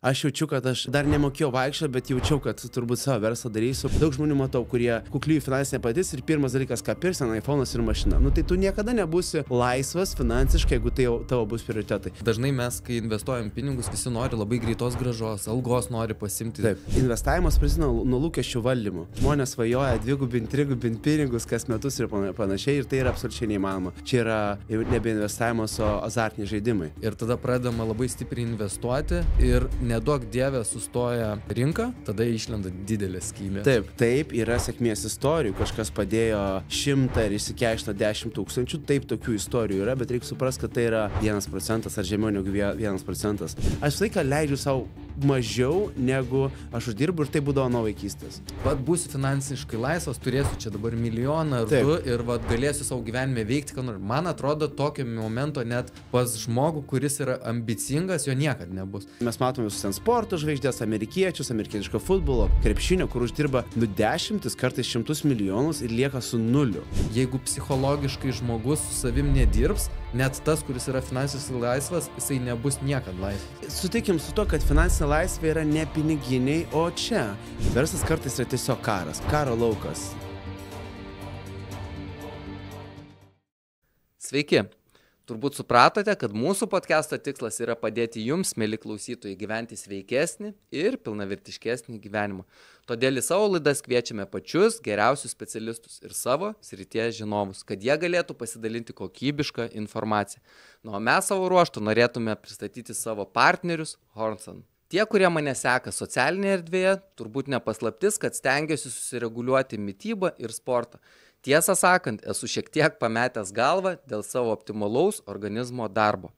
Aš jaučiu, kad aš dar nemokėjau vaikščioti, bet jaučiau, kad turbūt savo verslą darysiu. Daug žmonių matau, kurie kukliai finansinė padėtis ir pirmas dalykas, ką pirks, iPhone'as ir mašina. Nu tai tu niekada nebūsi laisvas finansiškai, jeigu tai tavo bus prioritetai. Dažnai mes, kai investuojam pinigus, visi nori labai greitos grąžos, algos nori pasimti. Taip, investavimas prasideda nuo lūkesčių valdymo. Žmonės svajoja dvigubinti, trigubinti pinigus kas metus ir panašiai, ir tai yra absoliučiai neįmanoma. Čia yra jau nebe investavimas, o azartiniai žaidimai. Ir tada pradedama labai stipriai investuoti ir neduok dievė sustoja rinka, tada išlenda didelė skylė. Taip, yra sėkmės istorijų, kažkas padėjo 100 ir išsikeišino 10 000, taip tokių istorijų yra, bet reikia suprasti, kad tai yra 1% ar žemiau negu 1%. Aš visą laiką leidžiu savo mažiau negu aš uždirbu ir tai būdavo nuo vaikystės. Vat būsiu finansiškai laisvas, turėsiu čia dabar milijoną ar du ir vat galėsiu savo gyvenime veikti, ką noriu. Man atrodo, tokio momento net pas žmogų, kuris yra ambicingas, jo niekad nebus. Mes matome visus ten sporto žvaigždės, amerikiečius, amerikietiško futbolo, krepšinio, kur uždirba 10, kartais 100 milijonus ir lieka su nuliu. Jeigu psichologiškai žmogus su savim nedirbs, net tas, kuris yra finansiškai laisvas, jisai nebus niekad laisvas. Sutikim su to, kad finansinė laisvė yra ne piniginiai, o čia. Verslas kartais yra tiesiog karas, karo laukas. Sveiki. Turbūt supratote, kad mūsų podcast'o tikslas yra padėti jums, mieli klausytojai, gyventi sveikesnį ir pilnavertiškesnį gyvenimą. Todėl į savo laidas kviečiame pačius geriausius specialistus ir savo srities žinovus, kad jie galėtų pasidalinti kokybišką informaciją. O mes savo ruožtu norėtume pristatyti savo partnerius Hornson. Tie, kurie mane seka socialinėje erdvėje, turbūt nepaslaptis, kad stengiuosi susireguliuoti mitybą ir sportą. Tiesą sakant, esu šiek tiek pametęs galvą dėl savo optimalaus organizmo darbo.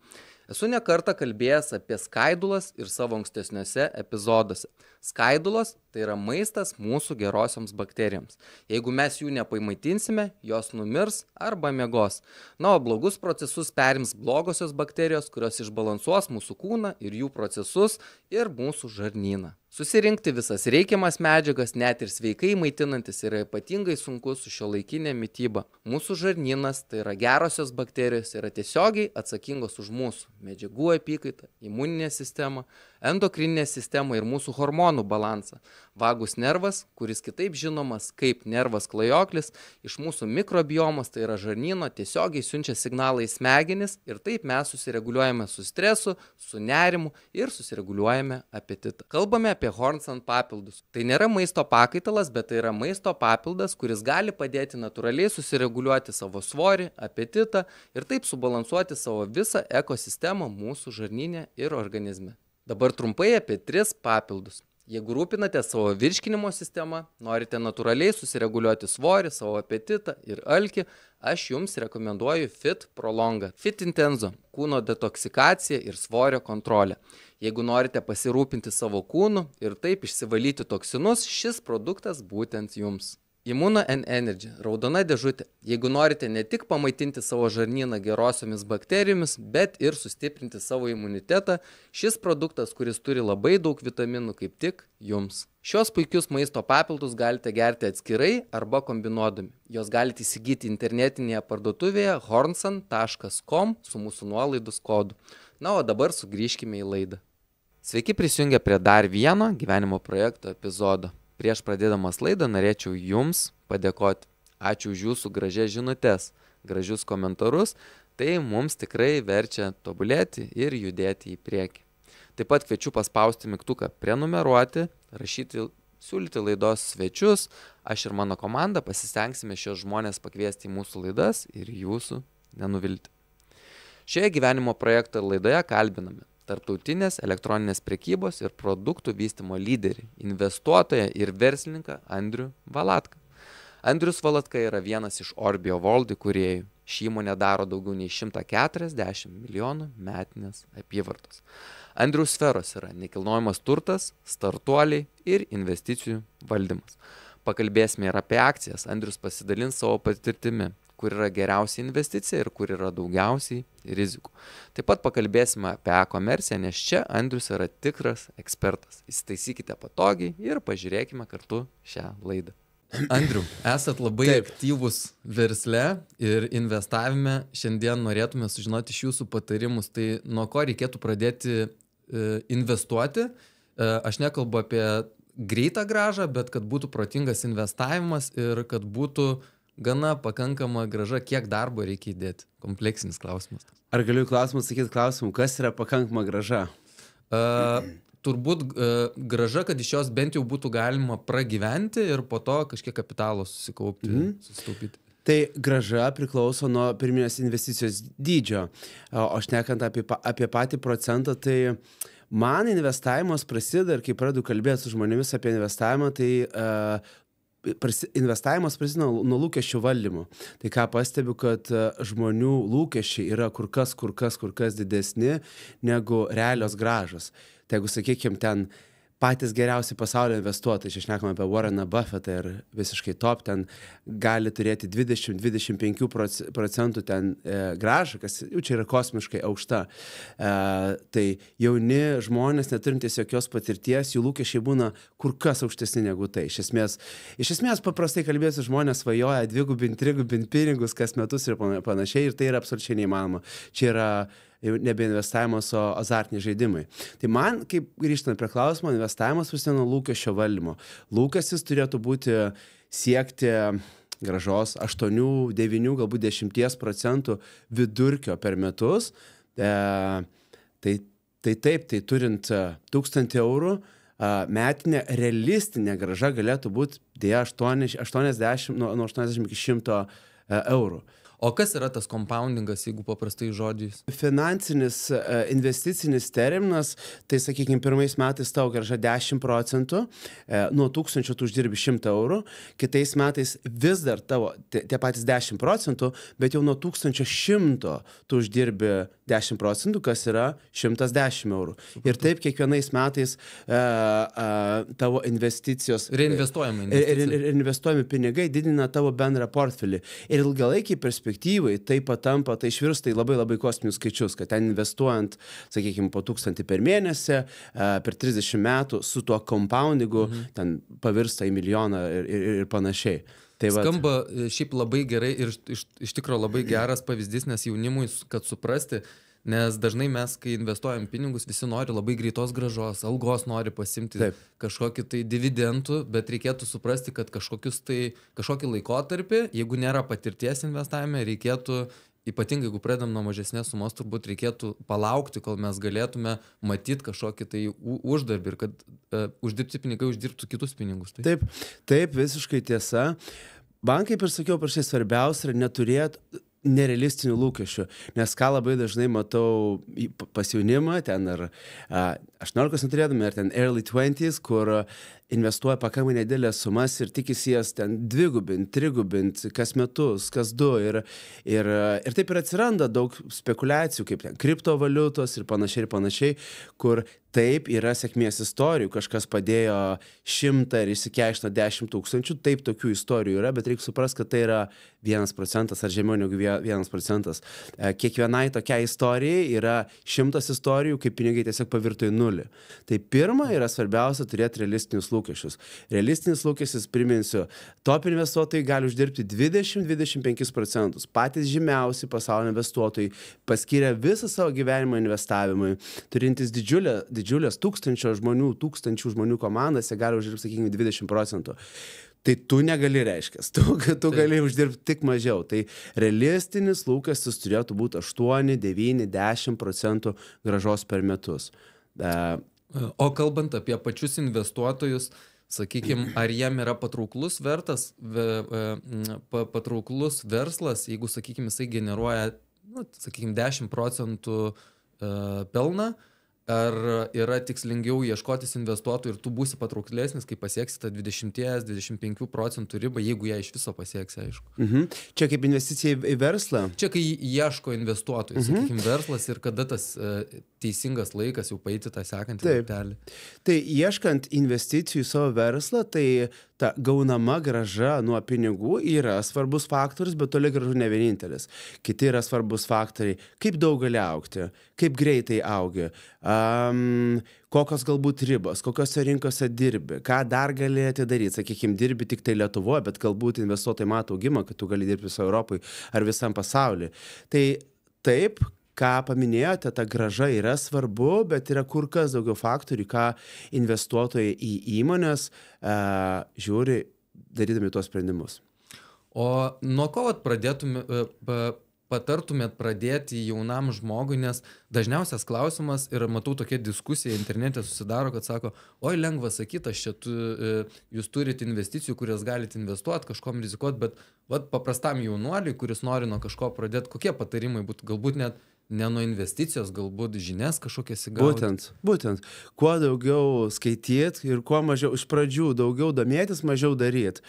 Esu ne kartą kalbėjęs apie skaidulas ir savo ankstesniuose epizoduose. Skaidulas tai yra maistas mūsų gerosioms bakterijoms. Jeigu mes jų nepaimatinsime, jos numirs arba miegos. O blogus procesus perims blogosios bakterijos, kurios išbalansuos mūsų kūną ir jų procesus ir mūsų žarnyną. Susirinkti visas reikiamas medžiagas, net ir sveikai maitinantis, yra ypatingai sunku su šiuolaikinė mityba. Mūsų žarnynas, tai yra gerosios bakterijos, yra tiesiogiai atsakingos už mūsų medžiagų apykaitą, imuninę sistemą, endokrininę sistemą ir mūsų hormonų balansą. Vagus nervas, kuris kitaip žinomas kaip nervas klajoklis, iš mūsų mikrobiomos, tai yra žarnyno, tiesiogiai siunčia signalą į smegenis ir taip mes susireguliuojame su stresu, su nerimu ir susireguliuojame apetitą. Kalbame apie Hornson papildus. Tai nėra maisto pakaitalas, bet tai yra maisto papildas, kuris gali padėti natūraliai susireguliuoti savo svorį, apetitą ir taip subalansuoti savo visą ekosistemą mūsų žarnyne ir organizme. Dabar trumpai apie 3 papildus. Jeigu rūpinate savo virškinimo sistemą, norite natūraliai susireguliuoti svorį, savo apetitą ir alkį, aš jums rekomenduoju Fit Prolonga. Fit Intenso – kūno detoksikacija ir svorio kontrolė. Jeigu norite pasirūpinti savo kūnu ir taip išsivalyti toksinus, šis produktas būtent jums. Immuno and Energy – raudona dėžutė. Jeigu norite ne tik pamaitinti savo žarnyną gerosiomis bakterijomis, bet ir sustiprinti savo imunitetą, šis produktas, kuris turi labai daug vitaminų, kaip tik jums. Šios puikius maisto papildus galite gerti atskirai arba kombinuodami. Jos galite įsigyti internetinėje parduotuvėje hornson.com su mūsų nuolaidos kodu. O dabar sugrįžkime į laidą. Sveiki prisijungę prie dar vieno gyvenimo projekto epizodo. Prieš pradėdamas laidą norėčiau jums padėkoti. Ačiū už jūsų gražias žinutes, gražius komentarus, tai mums tikrai verčia tobulėti ir judėti į priekį. Taip pat kviečiu paspausti mygtuką prenumeruoti, siūlyti laidos svečius, aš ir mano komanda pasistengsime šios žmonės pakviesti į mūsų laidas ir jūsų nenuvilti. Šioje gyvenimo projekto laidoje kalbiname tarptautinės elektroninės prekybos ir produktų vystymo lyderį, investuotoją ir verslininką Andrių Valatką. Andrius Valatka yra vienas iš Orbio World įkūrėjų. Ši įmonė daro daugiau nei 140 milijonų metinės apyvartos. Andriaus sferos yra nekilnojamas turtas, startuoliai ir investicijų valdymas. Pakalbėsime ir apie akcijas. Andrius pasidalins savo patirtimi, kur yra geriausia investicija ir kur yra daugiausiai rizikų. Taip pat pakalbėsime apie e-komerciją, nes čia Andrius yra tikras ekspertas. Įsitaisykite patogiai ir pažiūrėkime kartu šią laidą. Andriu, esat labai aktyvus versle ir investavime. Šiandien norėtume sužinoti iš jūsų patarimus. Tai nuo ko reikėtų pradėti investuoti, aš nekalbu apie greitą grąžą, bet kad būtų protingas investavimas ir kad būtų gana pakankama grąža, kiek darbo reikia įdėti. Kompleksinis klausimas. Ar galiu klausimą sakyti klausimų, kas yra pakankama grąža? Turbūt grąža, kad iš jos bent jau būtų galima pragyventi ir po to kažkiek kapitalo susitaupyti. Tai grąža priklauso nuo pirminės investicijos dydžio. O šnekant apie patį procentą, tai man investavimas prasideda ir kai pradedu kalbėti su žmonėmis apie investavimą, tai investavimas prasideda nuo lūkesčių valdymo. Tai ką pastebiu, kad žmonių lūkesčiai yra kur kas didesni negu realios grąžos. Tai jeigu, sakykime, ten patys geriausi pasaulio investuotojai, čia šnekame apie Warreną Buffettą ir visiškai top, ten gali turėti 20-25% ten grąžą, kas jau čia yra kosmiškai aukšta. Tai jauni žmonės, neturintys jokios patirties, jų lūkesčiai būna kur kas aukštesni negu tai. Iš esmės paprastai kalbėsiu, žmonės svajoja dvigubinti, trigubinti pinigus kas metus ir panašiai, ir tai yra absoliučiai neįmanoma. Čia yra nebe investavimas, o azartiniai žaidimai. Tai man, kaip grįžtant prie klausimo, investavimas prasideda nuo lūkesčio valdymo. Lūkestis turėtų būti siekti grąžos 8, 9, galbūt 10% vidurkio per metus. Tai taip, tai turint 1000 eurų, metinė realistinė grąža galėtų būti 80, nuo 80 iki 100 eurų. O kas yra tas compoundingas, jeigu paprastai žodžiais? Finansinis investicinis terminas, tai sakykime, pirmais metais tavo grąža 10%, nuo 1000 tu uždirbi 100 eurų, kitais metais vis dar tavo tie patys 10%, bet jau nuo 1100 tu uždirbi 10%, kas yra 110 eurų. Ir taip kiekvienais metais tavo investicijos... Reinvestuojami pinigai didina tavo bendrą portfelį. Ir ilgalaikiai perspektyvai tai patampa, tai išvirsta į labai kosminius skaičius, kad ten investuojant, sakykime, po 1000 per mėnesį, per 30 metų su tuo compoundingu, ten pavirsta į milijoną ir panašiai. Tai skamba šiaip labai gerai ir iš tikro labai geras pavyzdys, nes jaunimui, kad suprasti, nes dažnai mes, kai investuojam pinigus, visi nori labai greitos grąžos, algos nori pasimti kažkokį tai dividendų, bet reikėtų suprasti, kad kažkokį laikotarpį, jeigu nėra patirties investavime, reikėtų, ypatingai jeigu pradedam nuo mažesnės sumos, turbūt reikėtų palaukti, kol mes galėtume matyti kažkokį tai uždarbį ir kad uždirbti pinigai uždirbtų kitus pinigus. Taip, visiškai tiesa. Bankai, ir sakiau, prašai, svarbiausia yra neturėti nerealistinių lūkesčių, nes ką labai dažnai matau pas jaunimą, ten ar 18 neturėdami, ar ten early 20s, kur investuoja pakankamai nedidelės sumas ir tikisi jas ten dvigubinti, trigubinti, kas metus, kas 2 ir taip ir atsiranda daug spekulacijų, kaip ten kriptovaliutos ir panašiai, kur taip yra sėkmės istorijų, kažkas padėjo 100 ir išsikeišino 10 000, taip tokių istorijų yra, bet reikia suprasti, kad tai yra 1% ar žemiau negu 1%. Kiekvienai tokiai istorijai yra 100 istorijų, kai pinigai tiesiog pavirto į nulį. Tai pirma yra svarbiausia turėti realistinius lūkesčius. Realistinis lūkestis, priminsiu, top investuotojai gali uždirbti 20-25%. Patys žymiausi pasaulio investuotojai paskyrė visą savo gyvenimą investavimui, turintys didžiulės tūkstančių žmonių komandas, jie gali uždirbti, sakykime, 20%. Tai tu negali, reiškia, tu gali uždirbti tik mažiau. Tai realistinis lūkestis turėtų būti 8, 9, 10% grąžos per metus. O kalbant apie pačius investuotojus, sakykime, ar jiem yra patrauklus verslas, jeigu, sakykime, jisai generuoja, sakykime, 10% pelną, ar yra tikslingiau ieškotis investuotojų ir tu būsi patrauklesnis, kai pasieksi tą 20-25% ribą, jeigu ją iš viso pasieksi, aišku. Čia kaip investicija į verslą? Čia kai ieško investuotojų, sakykime, verslas ir kada tas teisingas laikas jau paeiti tą sekantį laiptelį. Tai ieškant investicijų į savo verslą, tai ta gaunama grąža nuo pinigų yra svarbus faktorius, bet toli gražu ne vienintelis. Kiti yra svarbus faktoriai, kaip daug gali augti, kaip greitai augi, kokios galbūt ribos, kokiose rinkose dirbi, ką dar galėti daryti. Sakykime, dirbi tik tai Lietuvoje, bet galbūt investuotojai mato augimą, kad tu gali dirbti viso Europai ar visam pasauliu. Tai taip, ką paminėjote, ta grąža yra svarbu, bet yra kur kas daugiau faktorių, ką investuotojai į įmonės žiūri darydami tuos sprendimus. O nuo ko patartumėt pradėti jaunam žmogui, nes dažniausias klausimas ir matau tokia diskusija internete susidaro, kad sako, oi lengva sakyti, jūs turite investicijų, kurias galite investuoti, kažkom rizikuoti, bet paprastam jaunuoliui, kuris nori nuo kažko pradėti, kokie patarimai būtų, galbūt net ne nuo investicijos, galbūt žinias kažkokias įgauti. Būtent. Kuo daugiau skaityti ir kuo mažiau, iš pradžių daugiau domėtis, mažiau daryti.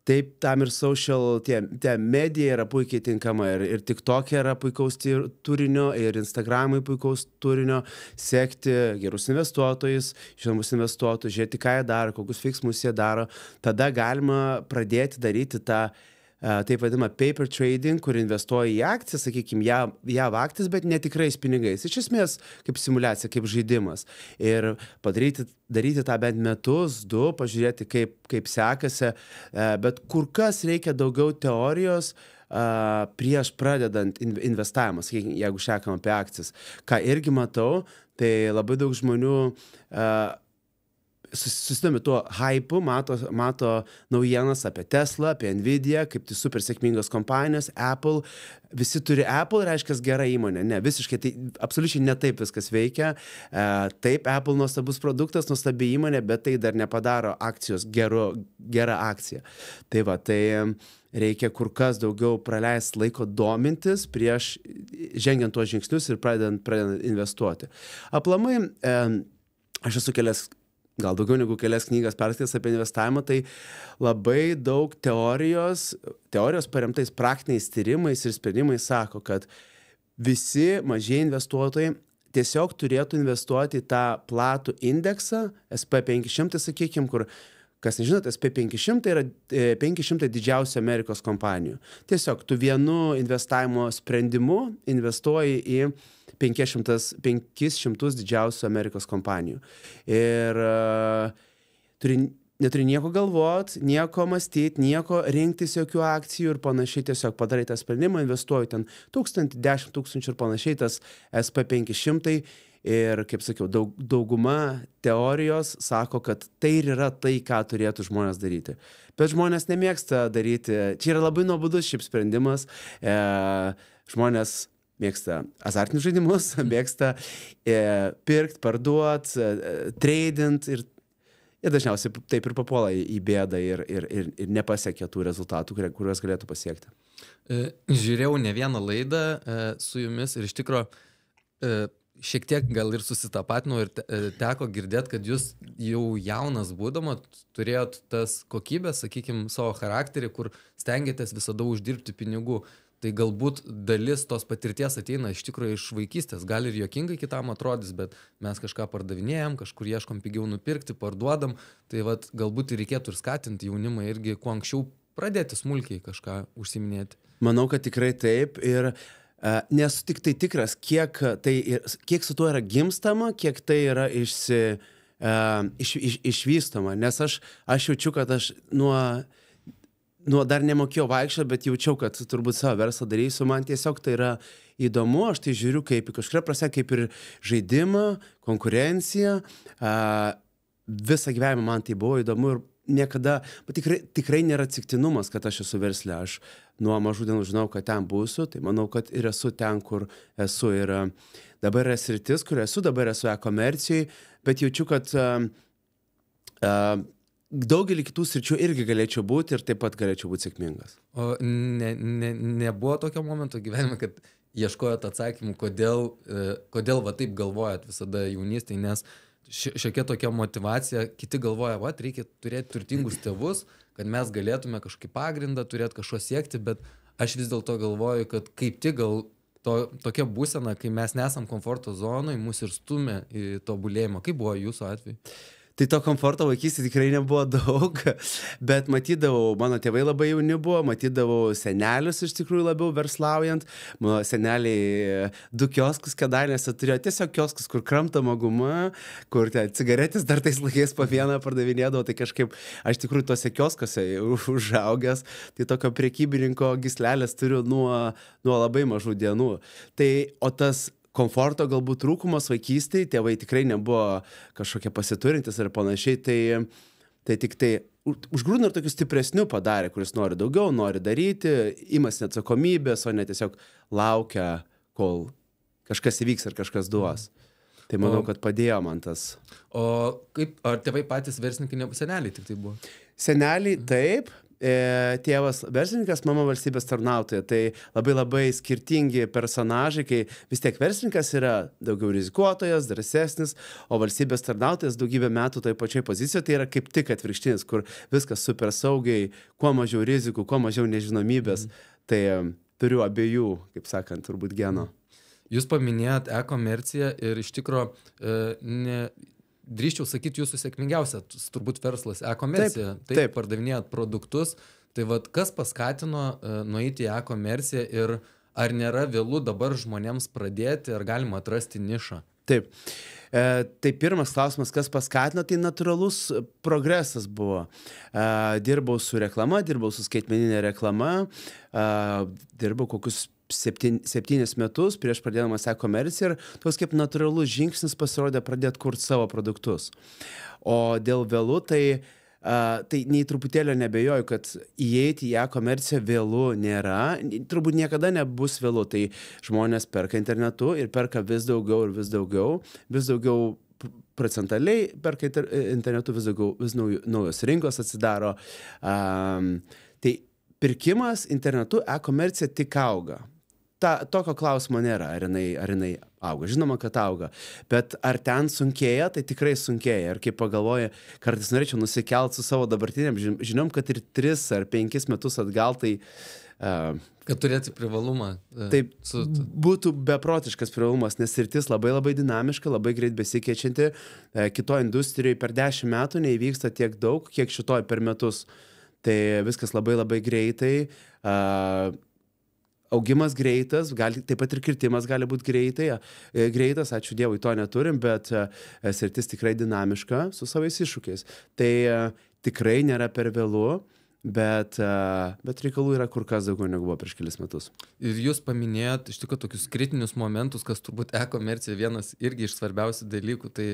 Taip, tam ir social, tie medija yra puikiai tinkama ir TikTok yra puikaus turinio, ir Instagramai puikaus turinio, sekti gerus investuotojus, žinomus investuotojus, žiūrėti, ką jie daro, kokius veiksmus jie daro. Tada galima pradėti daryti tą taip vadinamą paper trading, kur investuoja į akcijas, sakykime, JAV akcijas, bet netikrais pinigais. Iš esmės, kaip simulacija, kaip žaidimas. Ir daryti tą bent metus, 2, pažiūrėti, kaip sekasi, bet kur kas reikia daugiau teorijos prieš pradedant investavimą, sakykime, jeigu šnekam apie akcijas. Ką irgi matau, tai labai daug žmonių susidomi tuo hypu, mato naujienas apie Tesla, apie Nvidia, kaip tai super sėkmingos kompanijos, Apple. Visi turi Apple, reiškia gera įmonė. Ne, visiškai, tai absoliučiai ne taip viskas veikia. Taip, Apple nuostabus produktas, nuostabi įmonė, bet tai dar nepadaro akcijos gerą akciją. Tai reikia kur kas daugiau praleisti laiko domintis prieš žengiant tuos žingsnius ir pradedant investuoti. Aplamai, aš esu gal daugiau negu kelias knygas perskaitęs apie investavimą, tai labai daug teorijos paremtais praktiniais tyrimais ir sprendimais sako, kad visi mažieji investuotojai tiesiog turėtų investuoti į tą platų indeksą, SP500, sakykime, kur, kas nežinote, SP500 yra 500 didžiausių Amerikos kompanijų. Tiesiog tu vienu investavimo sprendimu investuoji į 500 didžiausių Amerikos kompanijų. Ir neturi nieko galvot, nieko mąstyti, nieko rinktis jokių akcijų ir panašiai, tiesiog padarai tą sprendimą, investuoji ten 1000, 10 000 ir panašiai, tas SP500 ir, kaip sakiau, dauguma teorijos sako, kad tai ir yra tai, ką turėtų žmonės daryti. Bet žmonės nemėgsta daryti, čia yra labai nuobodus šiaip sprendimas, žmonės mėgsta azartinius žaidimus, mėgsta pirkt, parduot, tradint ir dažniausiai taip ir papuola į bėdą ir nepasiekia tų rezultatų, kuriuos galėtų pasiekti. Žiūrėjau ne vieną laidą su jumis ir iš tikro šiek tiek gal ir susitapatinau ir teko girdėti, kad jūs jau jaunas būdamas turėjot tas kokybės, sakykime, savo charakterį, kur stengiatės visada uždirbti pinigų. Tai galbūt dalis tos patirties ateina iš tikrųjų iš vaikystės. Gal ir juokingai kitam atrodys, bet mes kažką pardavinėjam, kažkur ieškom pigiau nupirkti, parduodam. Tai galbūt ir reikėtų ir skatinti jaunimą irgi kuo anksčiau pradėti smulkiai kažką užsiiminėti. Manau, kad tikrai taip. Ir nesu tik tai tikras, kiek su tuo yra gimstama, kiek tai yra išvystoma. Nes aš jaučiu, kad aš dar nemokėjau vaikščioti, bet jaučiau, kad turbūt savo verslą darysiu. Man tiesiog tai yra įdomu, aš tai žiūriu kaip į kažkuria prasme, kaip ir žaidimą, konkurenciją. Visą gyvenimą man tai buvo įdomu ir niekada, bet tikrai nėra atsitiktinumas, kad aš esu versle. Aš nuo mažų dienų žinau, kad ten būsiu, tai manau, kad ir esu ten, kur esu. Ir dabar yra sritis, kur esu, dabar esu e-komercijai, bet jaučiu, kad daugelį kitų sričių irgi galėčiau būti ir taip pat galėčiau būti sėkmingas. O nebuvo tokio momento gyvenime, kad ieškojot atsakymų, kodėl taip galvojat visada jaunystėje, nes šiokia tokia motivacija, kiti galvoja, reikia turėti turtingus tėvus, kad mes galėtume kažkokį pagrindą, turėti kažko siekti, bet aš vis dėlto galvoju, kad kaip tik gal tokia būsena, kai mes nesam komforto zonai, mus ir stumia į tobulėjimą. Kaip buvo jūsų atveju? Tai to komforto vaikystėje tikrai nebuvo daug, bet matydavau, mano tėvai labai jauni buvo, matydavau senelius iš tikrųjų labiau verslaujant. Mano seneliai 2 kioskus Kėdainiuose turėjo, tiesiog kioskus, kur kramtama guma, kur cigaretės dar tais laikais po vieną pardavinėdavo, tai kažkaip aš tikrųjų tose kioskuose užaugęs, tai tokio prekybininko gyslelės turiu nuo labai mažų dienų. Tai, o tas komforto galbūt trūkumas vaikystėje, tėvai tikrai nebuvo kažkokie pasiturintis ir panašiai, tai tik tai užgrūdina ir tokių stipresnių padarė, kuris nori daugiau, nori daryti, imasi atsakomybės, o ne tiesiog laukia, kol kažkas įvyks ar kažkas duos. Tai manau, kad padėjo man tas. O kaip, ar tėvai patys verslininkai, ne seneliai tik tai buvo? Seneliai taip. Tėvas verslininkas, mama valstybės tarnautoja, tai labai skirtingi personažai, kai vis tiek verslininkas yra daugiau rizikuotojas, drąsesnis, o valstybės tarnautojas daugybę metų toj pačioj pozicijoje, tai yra kaip tik atvirkštinis, kur viskas super saugiai, kuo mažiau rizikų, kuo mažiau nežinomybės, tai turiu abiejų, kaip sakant, turbūt geno. Jūs paminėjot e-komerciją ir iš tikro drįsčiau sakyti, jūsų sėkmingiausias turbūt verslas e-komercija. Taip, pardavinėjat produktus. Tai vat, kas paskatino nueiti į e-komerciją ir ar nėra vėlu dabar žmonėms pradėti, ar galima atrasti nišą? Taip. Tai pirmas klausimas, kas paskatino, tai natūralus progresas buvo. Dirbau su reklama, dirbau su skaitmeninė reklama, dirbau kokius 7 metus prieš pradėdamas e-komerciją ir toks kaip natūralus žingsnis pasirodė pradėti kurti savo produktus. O dėl vėlų, tai nei truputėlio nebejoju, kad įeiti į e-komerciją vėlų nėra, turbūt niekada nebus vėlų, tai žmonės perka internetu ir perka vis daugiau procentaliai perka internetu, vis naujos rinkos atsidaro. Tai pirkimas internetu e-komercija tik auga. Tokio klausimo nėra, ar jinai auga. Žinoma, kad auga. Bet ar ten sunkėja, tai tikrai sunkėja. Ir kaip pagalvoju, kartais norėčiau nusikelt su savo dabartiniam žiniom, kad ir 3 ar 5 metus atgal, tai kad turėti privalumą. Taip, būtų beprotiškas privalumas, nes sritis labai dinamiška, labai greit besikeičianti. Kitoje industrijoje per 10 metų neįvyksta tiek daug, kiek šitoje per metus. Tai viskas labai greitai. Augimas greitas, taip pat ir kritimas gali būti greitas, ačiū Dievui, to neturim, bet sritis tikrai dinamiška su savais iššūkiais. Tai tikrai nėra per vėlu, bet reikalų yra kur kas daugiau negu buvo prieš kelis metus. Ir jūs paminėjot iš tikrųjų tokius kritinius momentus, kas turbūt e-komercija vienas irgi iš svarbiausių dalykų, tai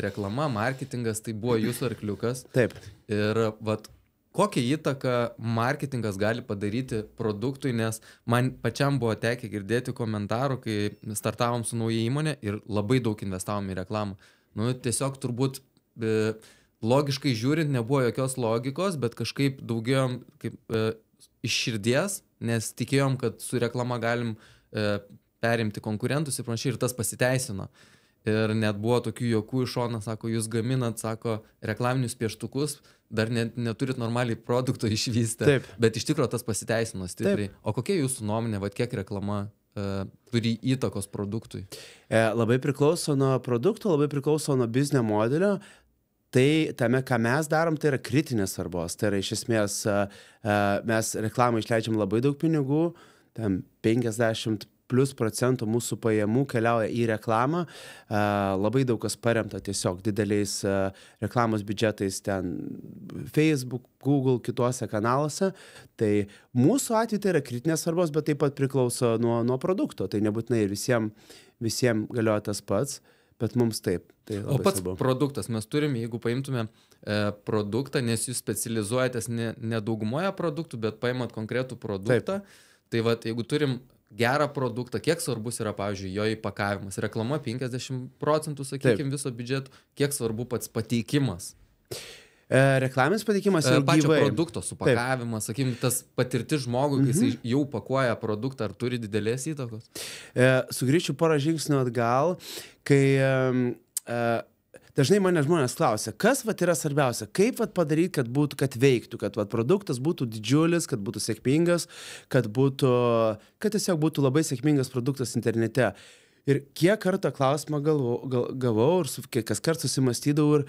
reklama, marketingas, tai buvo jūsų arkliukas. Taip. Ir vat, kokią įtaką marketingas gali padaryti produktui, nes man pačiam buvo tekę girdėti komentarų, kai startavom su nauja įmonė ir labai daug investavom į reklamą. Tiesiog turbūt logiškai žiūrint nebuvo jokios logikos, bet kažkaip daugiau iš širdies, nes tikėjom, kad su reklama galim perimti konkurentus ir panašiai, ir tas pasiteisino. Ir net buvo tokių juokų iš šono, sako, jūs gaminat, sako, reklaminius pieštukus, dar neturit normaliai produkto išvystę. Taip. Bet iš tikrųjų tas pasiteisino stipriai. Taip. O kokia jūsų nuomonė, kiek reklama turi įtakos produktui? Labai priklauso nuo produkto, labai priklauso nuo biznio modelio. Tai tame, ką mes darom, tai yra kritinės svarbos. Tai yra iš esmės, mes reklamą išleidžiam labai daug pinigų, tam 50+ mūsų pajamų keliauja į reklamą. Labai daug kas paremta tiesiog dideliais reklamos biudžetais ten Facebook, Google, kituose kanaluose. Tai mūsų atveju tai yra kritinės svarbos, bet taip pat priklauso nuo produkto. Tai nebūtinai ir visiems galioja tas pats, bet mums taip. Tai o pats svarbu. Produktas, mes turim, jeigu paimtume produktą, nes jūs specializuojatės ne daugumoje produktų, bet paimat konkretų produktą. Taip. Tai vat, jeigu turim gerą produktą, kiek svarbus yra, pavyzdžiui, jo įpakavimas. Reklama 50%, sakykime, viso biudžeto. Kiek svarbu pats pateikimas? Reklaminis pateikimas yra pačio produkto supakavimas, sakykime, tas patirtis žmogui, kai jis jau pakuoja produktą, ar turi didelės įtakos? Sugrįžčiau porą žingsnių atgal, kai dažnai mane žmonės klausia, kas yra svarbiausia, kaip padaryti, kad veiktų, kad produktas būtų didžiulis, kad būtų sėkmingas, kad tiesiog būtų labai sėkmingas produktas internete. Ir kiek kartą klausimą gavau ir kas kart susimastydavau ir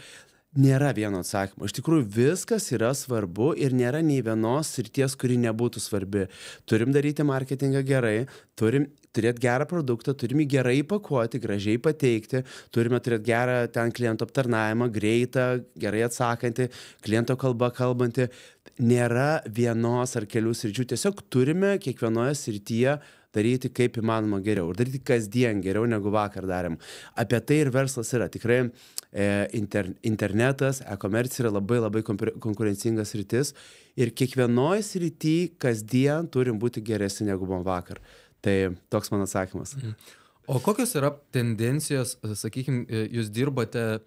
nėra vieno atsakymo. Iš tikrųjų, viskas yra svarbu ir nėra nei vienos srities, kuri nebūtų svarbi. Turim daryti marketingą gerai, turim turėti gerą produktą, turim jį gerai įpakuoti, gražiai pateikti, turime turėti gerą ten kliento aptarnavimą, greitą, gerai atsakantį, kliento kalba kalbantį. Nėra vienos ar kelių sričių, tiesiog turime kiekvienoje srityje daryti kaip įmanoma geriau ir daryti kasdien geriau negu vakar darėm. Apie tai ir verslas yra. Tikrai internetas, e-komercija yra labai konkurencingas sritis ir kiekvienoje srityje kasdien turim būti geresni negu buvom vakar. Tai toks mano atsakymas. O kokios yra tendencijos, sakykime, jūs dirbate,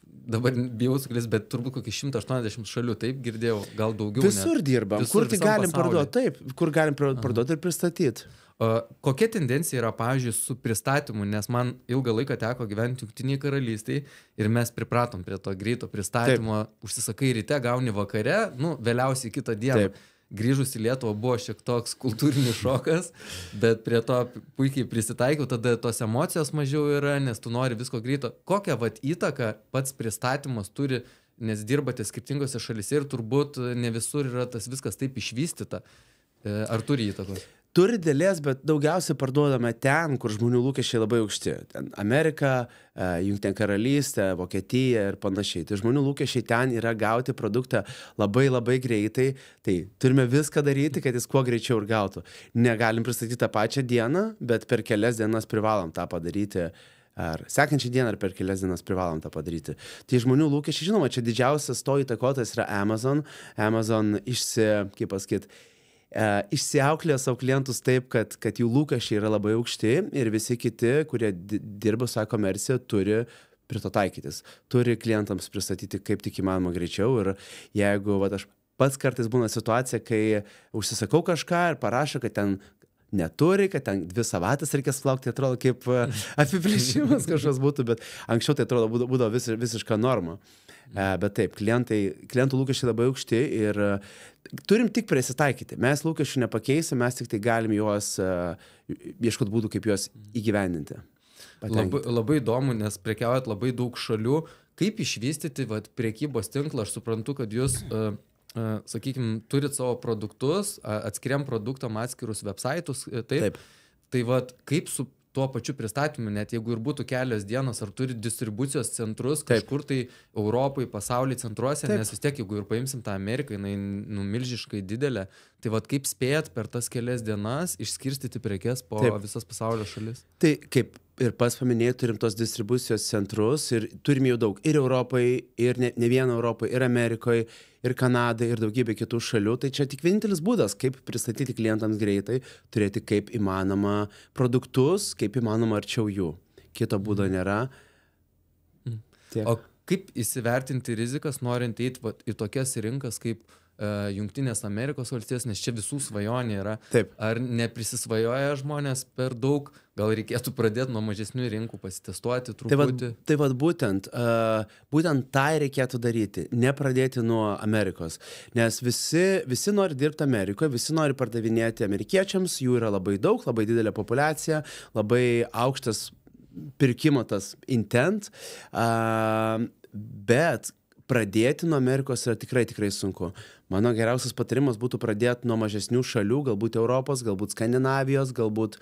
dabar bijau suklysti, bet turbūt kokį 180 šalių, taip girdėjau, gal daugiau. Visur dirbam, kur tik galim parduoti, taip, kur galim parduoti ir pristatyti. Kokia tendencija yra, pavyzdžiui, su pristatymu, nes man ilgą laiką teko gyventi Jungtinėje karalystėje ir mes pripratom prie to greito pristatymo, užsisakai ryte, gauni vakare, vėliausiai kitą dieną. Taip. Grįžus į Lietuvą buvo šiek toks kultūrinis šokas, bet prie to puikiai prisitaikiau, tada tos emocijos mažiau yra, nes tu nori visko greito. Kokią įtaką pats pristatymas turi, nes dirbate skirtingose šalyse ir turbūt ne visur yra tas viskas taip išvystyta. Ar turi įtakos? Turi dėlės, bet daugiausiai parduodame ten, kur žmonių lūkesčiai labai aukšti. Ten Amerika, Jungtinė karalystė, Vokietija ir panašiai. Tai žmonių lūkesčiai ten yra gauti produktą labai greitai. Tai turime viską daryti, kad jis kuo greičiau ir gautų. Negalim pristatyti tą pačią dieną, bet per kelias dienas privalom tą padaryti. Ar sekančią dieną, ar per kelias dienas privalom tą padaryti. Tai žmonių lūkesčiai, žinoma, čia didžiausias to įtakotas yra Amazon. Amazon išsiauklė savo klientus taip, kad jų lūkesčiai yra labai aukšti ir visi kiti, kurie dirba su e-komercija, turi prie to taikytis. Turi klientams pristatyti kaip tik įmanoma greičiau ir jeigu, aš pats kartais būna situacija, kai užsisakau kažką ir parašo, kad ten neturi, kad ten 2 savaitės reikės laukti, atrodo kaip apiplėšimas kažkas būtų, bet anksčiau tai atrodo būdavo visiška norma. Bet taip, klientų lūkesčiai labai aukšti ir turim tik prisitaikyti. Mes lūkesčių nepakeisim, mes tik tai galim juos ieškoti būdų, kaip juos įgyvendinti. Labai įdomu, nes prekiaujat labai daug šalių. Kaip išvystyti prekybos tinklą? Aš suprantu, kad jūs sakykime, turit savo produktus, atskiriam produktam atskirus websaitus, taip. Tai kaip su tuo pačiu pristatymu, net jeigu ir būtų kelios dienos, ar turi distribucijos centrus kažkur tai Europai, pasaulio centruose, nes vis tiek, jeigu ir paimsim tą Ameriką, jinai milžiškai didelė, tai kaip spėjat per tas kelias dienas išskirstyti prekes po visas pasaulio šalis? Tai kaip ir pats paminėjai, turim tos distribucijos centrus ir turim jau daug ir Europai, ir ne vien Europai, ir Amerikoje, ir Kanadai, ir daugybė kitų šalių. Tai čia tik vienintelis būdas, kaip pristatyti klientams greitai, turėti kaip įmanoma produktus, kaip įmanoma arčiau jų. Kito būdo nėra. O kaip įsivertinti rizikas, norint eiti į tokias rinkas kaip Jungtinės Amerikos valstijos, nes čia visų svajonė yra. Taip. Ar neprisisvajoja žmonės per daug? Gal reikėtų pradėti nuo mažesnių rinkų, pasitestuoti truputį? Tai būtent tai reikėtų daryti, nepradėti nuo Amerikos. Nes visi nori dirbti Amerikoje, visi nori pardavinėti amerikiečiams, jų yra labai daug, labai didelė populiacija, labai aukštas pirkimo tas intent, bet pradėti nuo Amerikos yra tikrai sunku. Mano geriausias patarimas būtų pradėti nuo mažesnių šalių, galbūt Europos, galbūt Skandinavijos, galbūt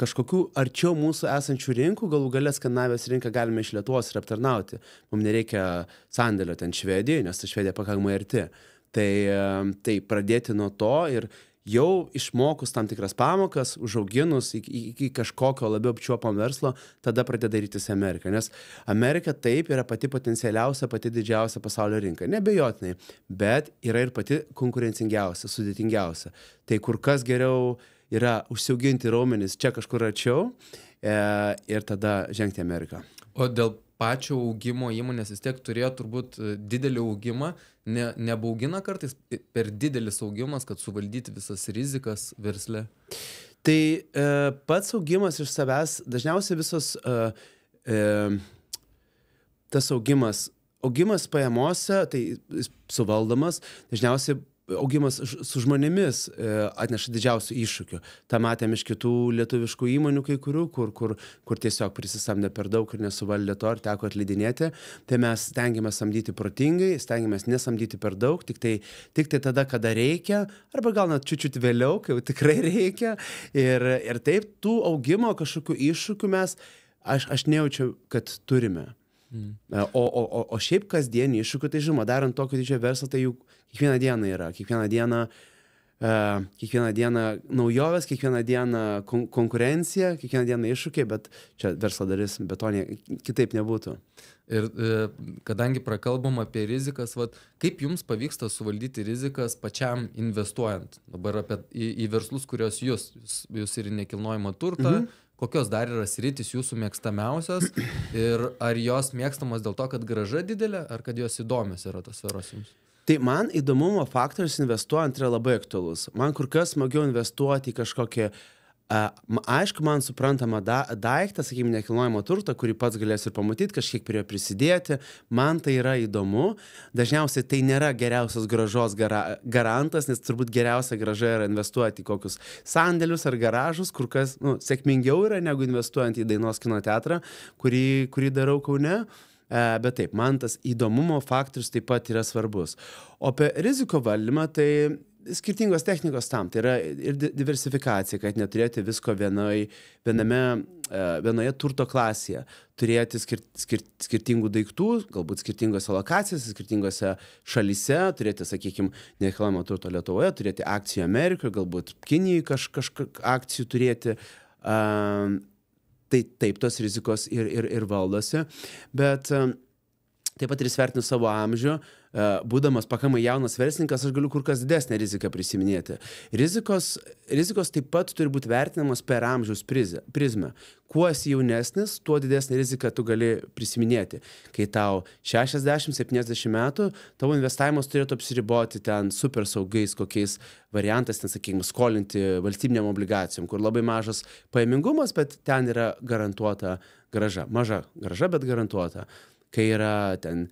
kažkokių arčiau mūsų esančių rinkų, galų gale Skandinavijos rinką galime iš Lietuvos ir aptarnauti. Mums nereikia sandėlio ten Švedijoje, nes Švedija pakankamai arti. Tai pradėti nuo to ir jau išmokus tam tikras pamokas, užauginus iki kažkokio labiau apčiuopamo verslo, tada pradeda darytis Amerika. Nes Amerika taip yra pati potencialiausia, pati didžiausia pasaulio rinka. Nebejotinai, bet yra ir pati konkurencingiausia, sudėtingiausia. Tai kur kas geriau yra užsiauginti raumenis čia kažkur arčiau ir tada žengti Ameriką. O dėl pačio augimo įmonės vis tiek turėjo turbūt didelį augimą, nebaugina kartais per didelis augimas, kad suvaldyti visas rizikas versle? Tai pats augimas iš savęs, dažniausiai visos tas augimas pajamose, tai suvaldomas, dažniausiai augimas su žmonėmis atneša didžiausių iššūkių. Ta matėm iš kitų lietuviškų įmonių kai kurių, kur tiesiog prisisamdė per daug ir nesuvaldė to ir teko atleidinėti. Tai mes stengiamės samdyti protingai, stengiamės nesamdyti per daug, tik tai tada, kada reikia, arba gal net čiut vėliau, kai jau tikrai reikia. Ir taip, tų augimo kažkokių iššūkių aš nejaučiu, kad turime. O šiaip kasdienį iššūkį, tai žinoma, darant tokį didžiąją verslą, tai jau kiekvieną dieną yra, kiekvieną dieną naujovės, kiekvieną dieną konkurencija, kiekvieną dieną iššūkiai, bet čia verslo dalis, be to kitaip nebūtų. Ir kadangi prakalbam apie rizikas, kaip jums pavyksta suvaldyti rizikas pačiam investuojant? Dabar į verslus, kurios jūs ir nekilnojamą turtą, kokios dar yra sritys jūsų mėgstamiausios ir ar jos mėgstamos dėl to, kad grąža didelė, ar kad jos įdomios yra tos sferos jums? Tai man įdomumo faktorius investuojant yra labai aktualus. Man kur kas smagiau investuoti į kažkokį, aišku, man suprantama daiktą, sakykime, nekilnojamo turtą, kurį pats galėsiu ir pamatyti, kažkiek prie jo prisidėti. Man tai yra įdomu. Dažniausiai tai nėra geriausios grąžos garantas, nes turbūt geriausia grąža yra investuoti į kokius sandėlius ar garažus, kur kas sėkmingiau yra negu investuojant į Dainos kino teatrą, kurį darau Kaune. Bet taip, man tas įdomumo faktorius taip pat yra svarbus. O apie riziko valdymą, tai skirtingos technikos tam. Tai yra ir diversifikacija, kad neturėti visko vienoje turto klasėje. Turėti skirtingų daiktų, galbūt skirtingose lokacijose, skirtingose šalyse, turėti, sakykime, nekilnojamo turto Lietuvoje, turėti akcijų Amerikoje, galbūt Kinijoje kažką akcijų turėti. Tai taip, tos rizikos ir valdosi, bet taip pat ir svertinu savo amžių, būdamas pakankamai jaunas verslininkas, aš galiu kur kas didesnę riziką prisiminėti. Rizikos taip pat turi būti vertinamos per amžiaus prizmę. Kuo esi jaunesnis, tuo didesnę riziką tu gali prisiminėti. Kai tau 60-70 metų, tavo investavimas turėtų apsiriboti ten super saugais kokiais variantais, ten, sakykime, skolinti valstybiniam obligacijom, kur labai mažas pajamingumas, bet ten yra garantuota grąža. Maža grąža, bet garantuota. Kai yra ten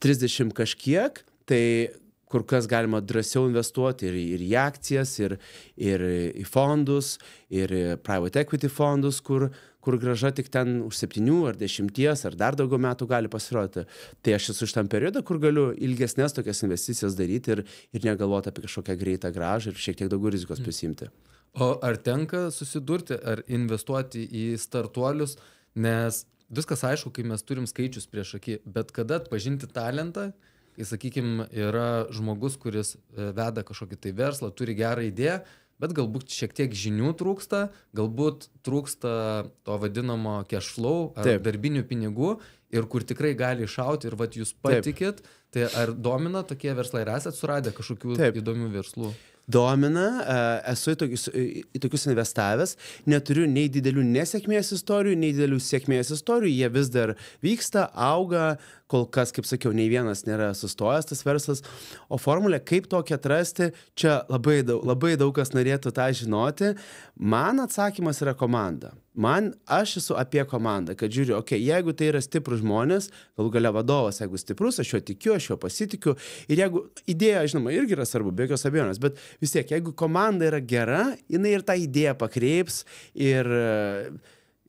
30 kažkiek, tai kur kas galima drąsiau investuoti ir į akcijas, ir į fondus, ir į private equity fondus, kur grąža tik ten už 7 ar 10 ar dar daugiau metų gali pasirodyti. Tai aš esu iš tam periodą, kur galiu ilgesnės tokias investicijas daryti ir negalvoti apie kažkokią greitą grąžą ir šiek tiek daugiau rizikos prisimti. O ar tenka susidurti, ar investuoti į startuolius, nes viskas aišku, kai mes turim skaičius prieš akį, bet kada atpažinti talentą, kai, sakykime, yra žmogus, kuris veda kažkokį tai verslą, turi gerą idėją, bet galbūt šiek tiek žinių trūksta, galbūt trūksta to vadinamo cash flow ar darbinių pinigų ir kur tikrai gali iššauti ir jūs patikit, tai ar domina tokie verslai ir esat suradę kažkokių įdomių verslų? Domina, esu į tokius investavęs, neturiu nei didelių nesėkmės istorijų, nei didelių sėkmės istorijų, jie vis dar vyksta, auga, kol kas, kaip sakiau, nei vienas nėra sustojęs tas verslas, o formulė, kaip tokį atrasti, čia labai daug kas norėtų tą žinoti. Man atsakymas yra komanda. Aš esu apie komandą, kad žiūriu, jeigu tai yra stiprus žmonės, galų gale vadovas, jeigu stiprus, aš jo tikiu, aš jo pasitikiu, ir jeigu idėja, žinoma, irgi yra svarbu, be jokios abejonės, bet vis tiek, jeigu komanda yra gera, jinai ir tą idėją pakreips ir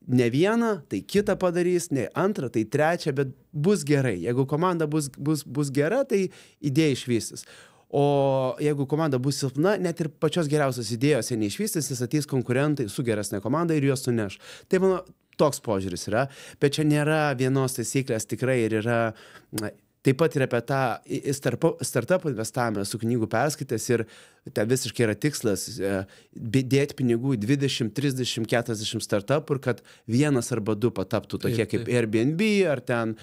ne vieną, tai kitą padarys, ne antrą, tai trečią, bet bus gerai. Jeigu komanda bus gera, tai idėja išvystys. O jeigu komanda bus silpna, net ir pačios geriausios idėjos neišvystys, nes ateis konkurentai su geresnė komanda ir juos suneš. Tai mano toks požiūris yra, bet čia nėra vienos taisyklės tikrai ir yra... Taip pat ir apie tą startup investavimą su knygų perskaitęs ir ten visiškai yra tikslas dėti pinigų į 20, 30, 40 startupų ir kad vienas arba du pataptų tokie kaip Airbnb ar ten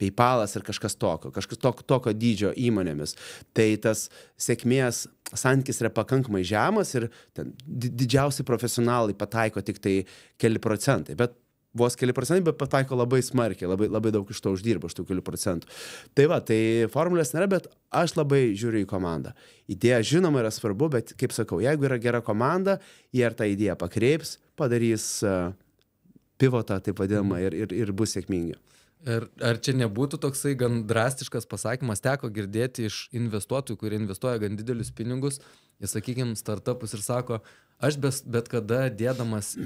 PayPalas ar kažkas tokio dydžio įmonėmis. Tai tas sėkmės santykis yra pakankamai žemas ir ten didžiausi profesionalai pataiko tik tai keli procentai, bet vos keli procentai, bet pataiko labai smarkiai, labai daug iš to uždirba, iš tų kelių procentų. Tai tai formulės nėra, bet aš labai žiūriu į komandą. Idėja žinoma yra svarbu, bet kaip sakau, jeigu yra gera komanda, jie ir tą idėją pakreips, padarys pivotą, taip vadinamą, ir bus sėkmingi. Ar čia nebūtų toksai gan drastiškas pasakymas, teko girdėti iš investuotojų, kurie investuoja gan didelius pinigus, jie, sakykime, startupus ir sako, aš bet kada dėdamas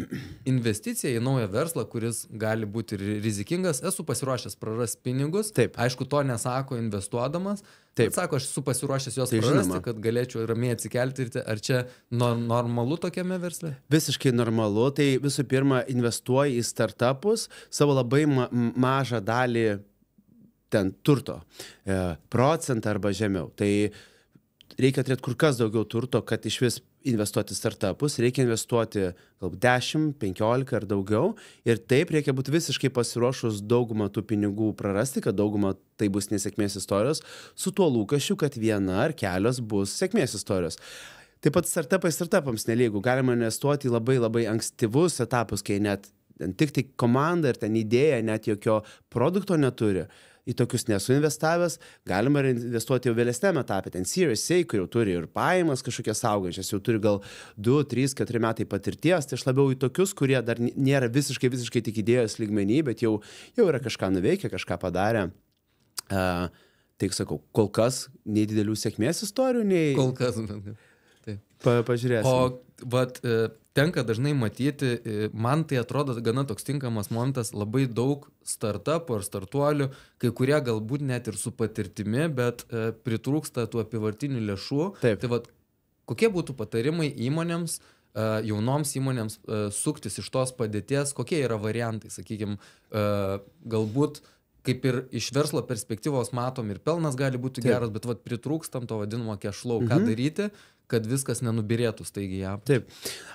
investiciją į naują verslą, kuris gali būti ir rizikingas, esu pasiruošęs prarast pinigus. Taip. Aišku, to nesako investuodamas, bet sako, aš esu pasiruošęs juos prarasti, kad galėčiau ramiai atsikelti. Ar čia normalu tokiame versle? Visiškai normalu. Tai visų pirma, investuoji į startupus savo labai mažą dalį ten turto, procentą arba žemiau. Tai reikia turėti kur kas daugiau turto, kad iš vis investuoti startupus, reikia investuoti galbūt 10, 15 ar daugiau ir taip reikia būti visiškai pasiruošus daugumą tų pinigų prarasti, kad daugumą tai bus nesėkmės istorijos, su tuo lūkesčiu, kad viena ar kelios bus sėkmės istorijos. Taip pat startupams nelygų, galima investuoti į labai ankstyvus etapus, kai net tik tai komanda ir ten idėja net jokio produkto neturi. Į tokius nesu investavęs, galima investuoti jau vėlesnėme etape, ten Series A, kur jau turi ir pajamas kažkokias augančias, jau turi gal 2, 3, 4 metai patirties, tai aš labiau į tokius, kurie dar nėra visiškai tik idėjos lygmenį, bet jau yra kažką nuveikę, kažką padarę. Tai sakau, kol kas nei didelių sėkmės istorijų, nei... Kol kas, taip. Pažiūrėsim. O tenka dažnai matyti, man tai atrodo gana toks tinkamas momentas, labai daug startupų ar startuolių, kai kurie galbūt net ir su patirtimi, bet pritrūksta tų apyvartinių lėšų. Taip. Tai kokie būtų patarimai įmonėms, jaunoms įmonėms suktis iš tos padėties, kokie yra variantai, sakykime, galbūt kaip ir iš verslo perspektyvos matom ir pelnas gali būti geras, bet pritrūkstam to vadinamo cash flow, ką daryti, kad viskas nenubirėtų staigiai. Taip.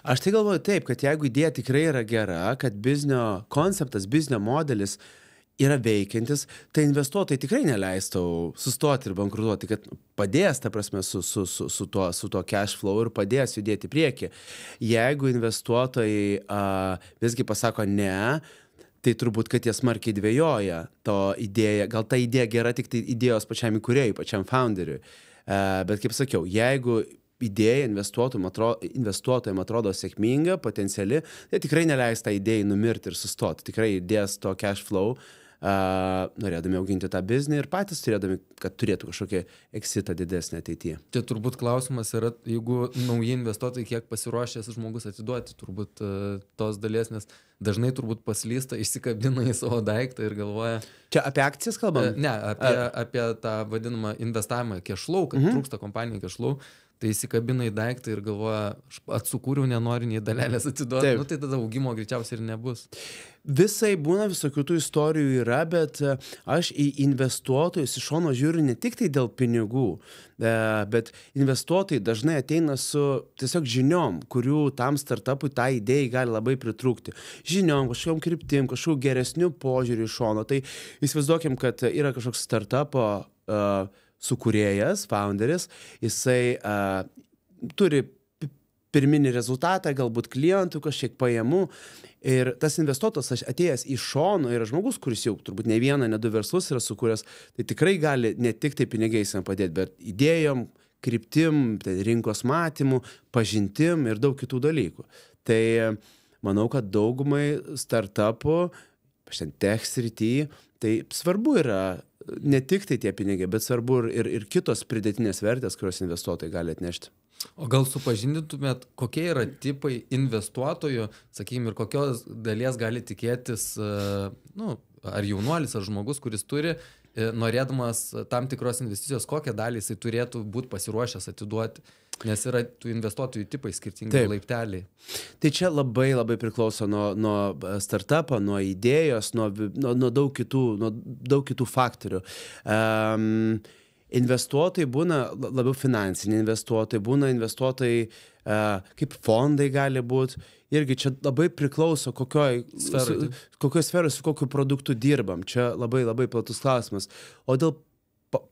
Aš tai galvoju taip, kad jeigu idėja tikrai yra gera, kad biznio konceptas, biznio modelis yra veikiantis, tai investuotojai tikrai neleistų sustoti ir bankrutuoti, kad padės, ta prasme, su tuo cash flow ir padės judėti į priekį. Jeigu investuotojai visgi pasako ne, tai turbūt, kad jie smarkiai dvejoja to idėją. Gal ta idėja gera tik tai idėjos pačiam įkūrėjui, pačiam founderiui. Bet kaip sakiau, jeigu idėja investuotojams atrodo sėkminga, potenciali, tai tikrai neleis tą idėją numirti ir sustoti. Tikrai įdės to cash flow, norėdami auginti tą biznį ir patys turėdami, kad turėtų kažkokią exitą didesnį ateityje. Čia turbūt klausimas yra, jeigu nauji investuotojai kiek pasiruošęs žmogus atiduoti, turbūt tos dalies, nes dažnai turbūt paslysta, išsikabina į savo daiktą ir galvoja... Čia apie akcijas kalbam? Ne, apie tą vadinamą investavimą cash flow, kad trūksta kompanijai cash flow. Tai įsikabina į daiktą ir galvoja, aš atsukūriau, nenoriu nei dalelės atiduoti, tai tada augimo greičiausiai ir nebus. Visai būna, visokių tų istorijų yra, bet aš į investuotojus iš šono žiūriu ne tik tai dėl pinigų, bet investuotojai dažnai ateina su tiesiog žiniom, kurių tam startupui tai idėjai gali labai pritrūkti. Žiniom, kažkokiom kryptim, kažkokiu geresniu požiūriu iš šono. Tai įsivaizduokim, kad yra kažkoks startupo sukūrėjas, founderis, jisai turi pirminį rezultatą, galbūt klientų, kažkiek pajamų. Ir tas investuotojas atėjęs iš šono yra žmogus, kuris jau turbūt ne vieną, ne du verslus yra sukūręs, tai tikrai gali ne tik tai pinigais jam padėti, bet idėjom, kryptim, tai rinkos matymų, pažintim ir daug kitų dalykų. Tai manau, kad daugumai startupų, šiandien tech srity, tai svarbu yra ne tik tai tie pinigai, bet svarbu ir kitos pridėtinės vertės, kurios investuotojai gali atnešti. O gal supažindintumėt, kokie yra tipai investuotojų, sakykime, ir kokios dalies gali tikėtis, ar jaunuolis, ar žmogus, kuris turi, norėdamas tam tikros investicijos, kokią dalį jisai turėtų būti pasiruošęs atiduoti, nes yra tų investuotojų tipai skirtingi laipteliai. Tai čia labai priklauso nuo startupo, nuo idėjos, nuo daug kitų faktorių. Investuotojai būna labiau finansiniai investuotojai, būna investuotojai kaip fondai gali būti. Irgi čia labai priklauso, kokioj sferoj, su kokiu produktu dirbam. Čia labai platus klausimas. O dėl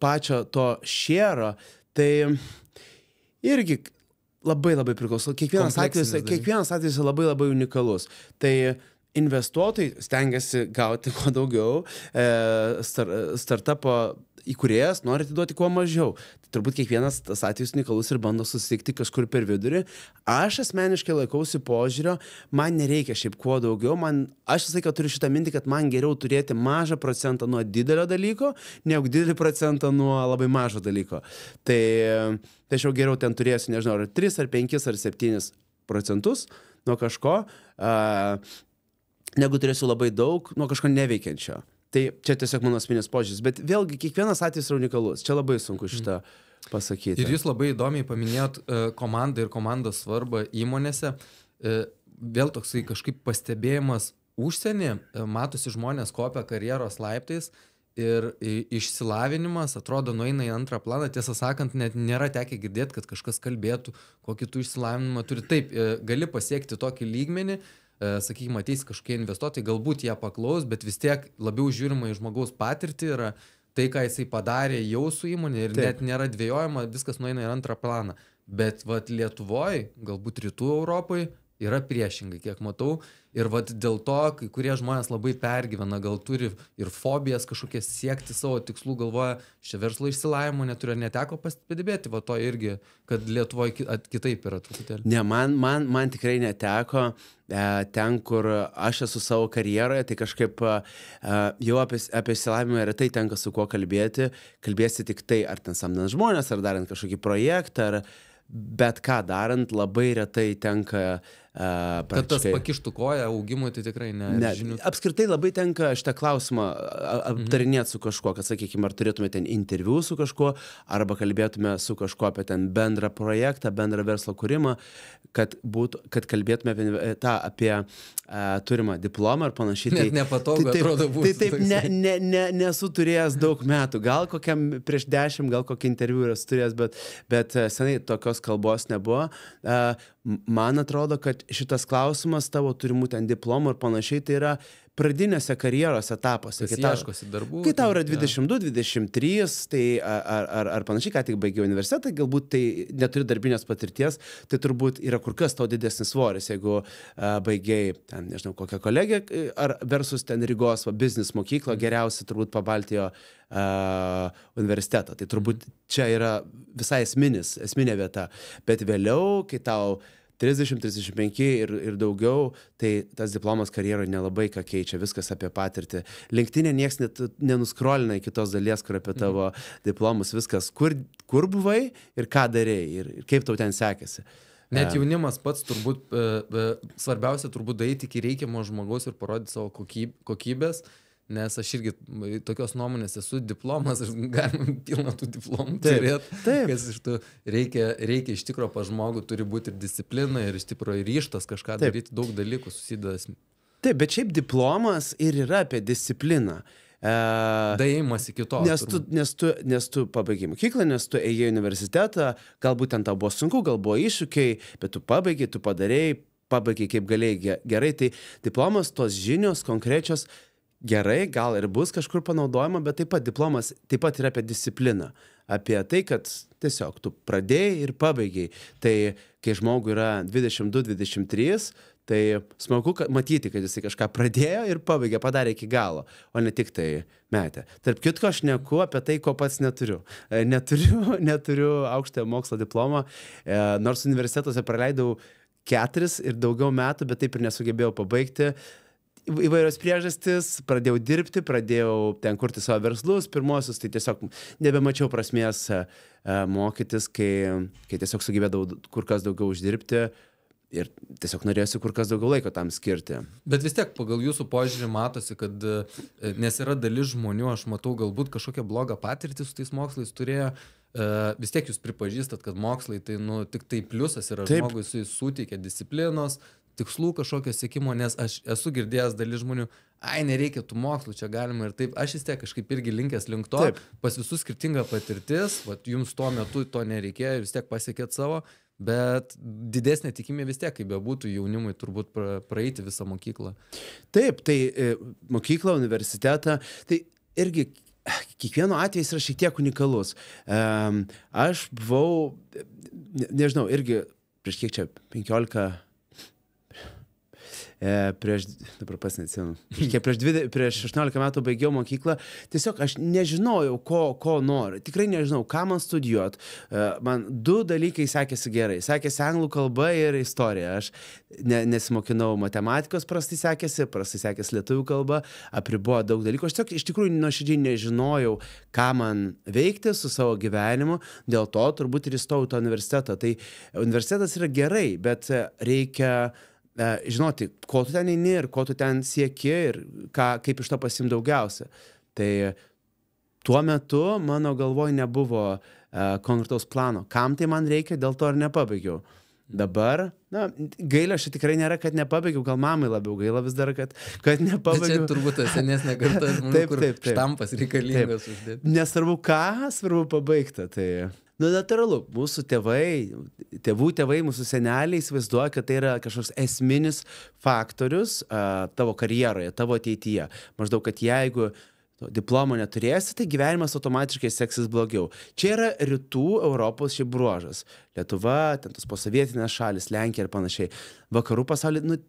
pačio to share, tai irgi labai priklauso. Kiekvienas atvejis labai unikalus. Tai investuotojai stengiasi gauti kuo daugiau, startupo įkūrėjas nori atiduoti kuo mažiau. Tai turbūt kiekvienas tas atvejis unikalus ir bando susitikti kažkur per vidurį. Aš asmeniškai laikausi požiūrio, man nereikia šiaip kuo daugiau, aš visą laiką turiu šitą mintį, kad man geriau turėti mažą procentą nuo didelio dalyko, negu didelį procentą nuo labai mažo dalyko. Tai aš jau geriau ten turėsiu, nežinau, ar 3, ar 5, ar 7% nuo kažko, negu turėsiu labai daug nuo kažko neveikiančio. Tai čia tiesiog mano asmeninis požiūris, bet vėlgi kiekvienas atvejis yra unikalus. Čia labai sunku šitą pasakyti. Ir jūs labai įdomiai paminėjot komandą ir komandos svarbą įmonėse. Vėl toksai kažkaip pastebėjimas užsienį, matosi žmonės kopia karjeros laiptais ir išsilavinimas atrodo nueina į antrą planą. Tiesą sakant, net nėra tekę girdėti, kad kažkas kalbėtų, kokį tu išsilavinimą turi. Taip, gali pasiekti tokį lygmenį, sakykime, ateis kažkokie investuotojai, galbūt jie paklaus, bet vis tiek labiau žiūrima į žmogaus patirtį, yra tai, ką jisai padarė jau su įmonė ir net nėra dvejojama, viskas nueina į antrą planą. Bet vat Lietuvoje, galbūt rytų Europoje, yra priešingai, kiek matau. Ir vat dėl to, kai kurie žmonės labai pergyvena, gal turi ir fobijas kažkokias siekti savo tikslų, galvoja, šia verslo išsilavimo neturi, neteko pastebėti, va to irgi, kad Lietuvoje kitaip yra truputėlį. Ne, man tikrai neteko. Ten, kur aš esu savo karjeroje, tai kažkaip jau apie išsilavinimą retai tenka su kuo kalbėsi tik tai, ar ten samdant žmonės, ar darant kažkokį projektą, ar bet ką darant, labai retai tenka kad tas pakištų koją augimui, tai tikrai ne. Apskritai labai tenka šitą klausimą aptarinėti su kažkuo, kad, sakykime, ar turėtume ten interviu su kažkuo, arba kalbėtume su kažkuo apie ten bendrą projektą, bendrą verslo kūrimą, kad kalbėtume apie turimą diplomą ar panašiai. Net nepatogu atrodo būtų. Tai taip nesu turėjęs daug metų, gal kokiam prieš 10, gal kokį interviu esu turėjęs, bet senai tokios kalbos nebuvo. Man atrodo, kad šitas klausimas tavo turimų ten diplomų ir panašiai, tai yra pradinėse karjeros etapuose. Kai tau yra 22, 23, tai ar panašiai, ką tik baigiau universitetą, galbūt tai neturi darbinės patirties, tai turbūt yra kur kas tau didesnis svoris, jeigu baigiai, ten, nežinau, kokią kolegiją, ar versus ten Rygos business mokyklą, geriausia turbūt Pabaltijo universitetą. Tai turbūt čia yra visai esminė vieta. Bet vėliau, kai tau 30, 35 ir daugiau, tai tas diplomas karjeroje nelabai ką keičia, viskas apie patirtį. LinkedIn'e nieks net nenuskrolina iki tos dalies, kur apie tavo diplomus, viskas, kur buvai ir ką darėjai ir kaip tau ten sekėsi. Net jaunimas pats turbūt, svarbiausia turbūt daryti iki reikiamo žmogaus ir parodyti savo kokybės. Nes aš irgi tokios nuomonės esu diplomas, galima pilną tų diplomų turėti. Kas iš tų reikia iš tikro pa žmogų, turi būti ir disciplina, ir iš tikro ir ryžtas kažką daryti, daug dalykų susideda. Taip, bet šiaip diplomas ir yra apie discipliną. Daėjimas iki to. Nes tu pabaigai mokyklą, nes tu ėjai į universitetą, galbūt ten tau buvo sunku, gal buvo iššūkiai, bet tu pabaigai, tu padarėjai, pabaigai kaip galėjai gerai. Tai diplomas, tos žinios konkrečios, gerai, gal ir bus kažkur panaudojama, bet taip pat diplomas taip pat yra apie discipliną. Apie tai, kad tiesiog tu pradėjai ir pabaigiai. Tai kai žmogui yra 22-23, tai smagu matyti, kad jisai kažką pradėjo ir pabaigė, padarė iki galo, o ne tik tai metė. Tarp kitko, aš neku apie tai, ko pats neturiu. Neturiu aukštojo mokslo diplomą, nors universitetuose praleidau 4 ir daugiau metų, bet taip ir nesugebėjau pabaigti. Įvairios priežastis, pradėjau dirbti, pradėjau ten kurti savo verslus, pirmosius, tai tiesiog nebemačiau prasmės mokytis, kai tiesiog sugebėdavau kur kas daugiau uždirbti ir tiesiog norėsiu kur kas daugiau laiko tam skirti. Bet vis tiek pagal jūsų požiūrį matosi, kad nes yra dalis žmonių, aš matau galbūt kažkokią blogą patirtį su tais mokslais turėjo, vis tiek jūs pripažįstat, kad mokslai tai tik tai pliusas yra žmogui, jis suteikia disciplinos, tikslų kažkokio siekimo, nes aš esu girdėjęs dalis žmonių, nereikia tų mokslų, čia galima ir taip. Aš vis tiek kažkaip irgi linkęs link to, pas visus skirtinga patirtis, jums tuo metu to nereikėjo, vis tiek pasiekėt savo, bet didesnė tikimė vis tiek, kaip bebūtų jaunimui, turbūt praeiti visą mokyklą. Taip, tai mokyklą, universitetą, tai irgi kiekvieno atvejis yra šiek tiek unikalus. Aš buvau, nežinau, irgi prieš kiek čia 15 dabar pats neatsimenu, prieš 18 metų baigiau mokyklą, tiesiog aš nežinojau, ko noriu, tikrai nežinau, ką man studijuoti. Man 2 dalykai sekėsi gerai, sekėsi anglų kalba ir istorija. Aš nesimokinau matematikos, prastai sekėsi lietuvių kalba, apribojo daug dalykų. Aš tiesiog iš tikrųjų nuoširdžiai nežinojau, ką man veikti su savo gyvenimu, dėl to turbūt ir įstojau į tą universitetą. Tai universitetas yra gerai, bet reikia žinoti, ko tu ten eini ir ko tu ten sieki ir kaip iš to pasiimti daugiausia. Tai tuo metu mano galvoj nebuvo konkretaus plano. Kam tai man reikia, dėl to ir nepabaigiau. Dabar, gaila, aš tikrai nėra, kad nepabaigiau, gal mamai labiau gaila vis dar, kad nepabaigiau. Čia turbūt senesnė karta, kur štampas reikalingas uždėti. Nesvarbu ką, svarbu pabaigta. Tai natūralu, mūsų tėvų tėvai, mūsų seneliai įsivaizduoja, kad tai yra kažkoks esminis faktorius tavo karjeroje, tavo ateityje. Maždaug, kad jeigu diplomo neturėsi, tai gyvenimas automatiškai seksis blogiau. Čia yra rytų Europos šiaip bruožas. Lietuva, ten tos posovietinės šalis, Lenkija ir panašiai. Vakarų pasaulyje,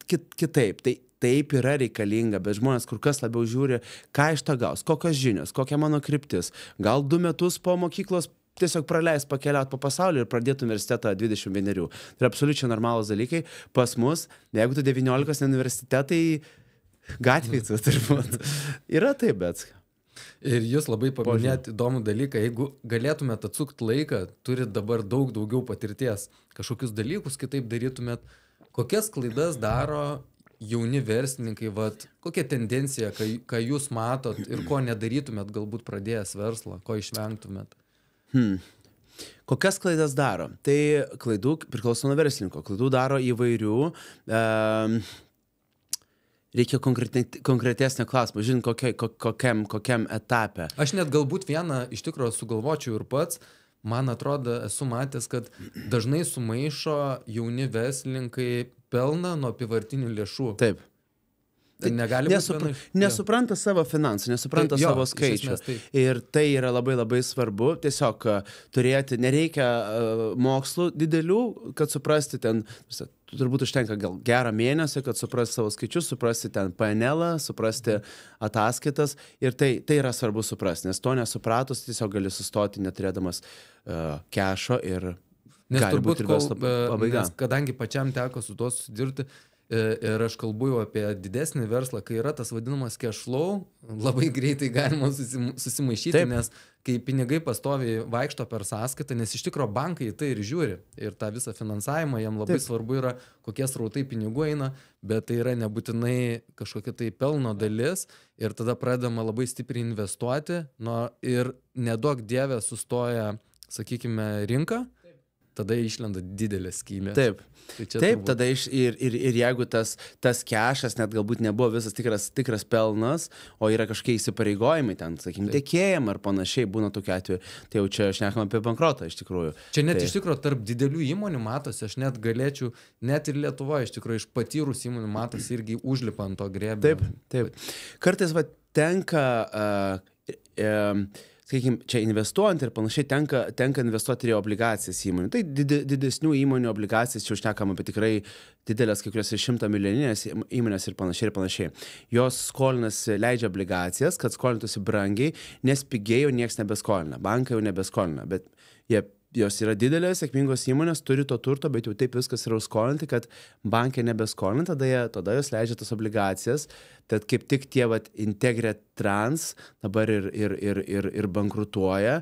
kitaip. Tai taip yra reikalinga, bet žmonės kur kas labiau žiūri, ką iš to gaus, kokios žinios, kokia mano kryptis. Gal 2 metus po mokyklos tiesiog praleis pakeliaut po pasaulį ir pradėti universitetą 21. Tai yra absoliučiai normalūs dalykai. Pas mus, jeigu tu 19 universitetai, gatvėje turbūt. Yra taip, bet... Ir jūs labai paminėt įdomų dalyką, jeigu galėtumėt atsukti laiką, turit dabar daugiau patirties, kažkokius dalykus kitaip darytumėt, kokias klaidas daro jauni verslininkai, kokia tendencija, ką jūs matot ir ko nedarytumėt galbūt pradėjęs verslą, ko išvengtumėt? Kokias klaidas daro? Tai klaidų priklauso nuo verslininko. Klaidų daro įvairių. Reikia konkretesnio klausimo, žinot, kokiam etape. Aš net galbūt vieną iš tikrųjų sugalvočiau ir pats. Man atrodo, esu matęs, kad dažnai sumaišo jauni verslininkai pelną nuo apyvartinių lėšų. Taip. Tai negali būti nesupranta savo finansų, nesupranta savo skaičių. Ir tai yra labai labai svarbu. Tiesiog turėti, nereikia mokslų didelių, kad suprasti ten, turbūt užtenka gal gerą mėnesį, kad suprasti savo skaičius, suprasti ten PNL, suprasti ataskaitas. Ir tai yra svarbu suprasti, nes to nesupratus tiesiog gali sustoti neturėdamas kešo ir gali būti ir verslo pabaiga. Nes kadangi pačiam teko su tuo susidurti, ir aš kalbu jau apie didesnį verslą, kai yra tas vadinamas cash flow, labai greitai galima susimaišyti. Taip. Nes kai pinigai pastoviai vaikšto per sąskaitą, nes iš tikro bankai tai ir žiūri ir tą visą finansavimą, jam labai svarbu yra, kokie srautai pinigų eina, bet tai yra nebūtinai kažkokia tai pelno dalis ir tada pradedama labai stipriai investuoti ir neduok dievė sustoja, sakykime, rinka. Tada išlenda didelė skylė. Taip, tada ir jeigu tas kešas net galbūt nebuvo visas tikras pelnas, o yra kažkokie įsipareigojimai ten, sakykime, tiekėjam ar panašiai, būna tokiu atveju, tai jau čia šnekam apie bankrotą iš tikrųjų. Čia net iš tikrųjų tarp didelių įmonių matosi, aš net galėčiau, net ir Lietuvoje iš tikrųjų iš patyrus įmonių matosi irgi užlipa ant to grėbio. Taip. Kartais tenka... sakykime, čia investuojant ir panašiai tenka investuoti ir į obligacijas įmonių. Tai didesnių įmonių obligacijas, čia užtekam apie tikrai didelės, kai kurios ir 100 milijoninės įmonės ir panašiai. Jos skolinasi, leidžia obligacijas, kad skolintųsi brangiai, nes pigiai jau nieks nebeskolina. Bankai jau nebeskolina, bet jos yra didelės, sėkmingos įmonės, turi to turto, bet jau taip viskas yra skolinti, kad bankai nebeskolina, tada jos leidžia tas obligacijas. Tad kaip tik tie Integre Trans dabar ir bankrutuoja.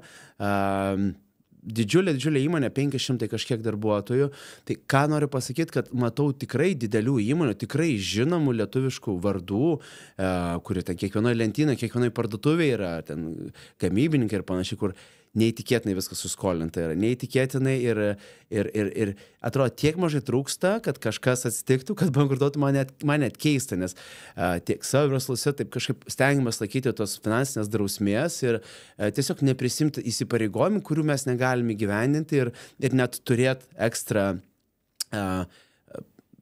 Didžiulė įmonė, 500 kažkiek darbuotojų. Tai ką noriu pasakyti, kad matau tikrai didelių įmonių, tikrai žinomų lietuviškų vardų, kurie ten kiekvienoje lentynoje, kiekvienoje parduotuvėje yra ten gamybininkai ir panašiai, kur neįtikėtinai viskas suskolinta yra, neįtikėtinai ir atrodo tiek mažai trūksta, kad kažkas atsitiktų, kad bankrutuotų man net keista, nes tiek savo versluose taip kažkaip stengiamės laikyti tos finansinės drausmės ir tiesiog neprisimti įsipareigojimų, kurių mes negalime įgyvendinti ir net turėti ekstra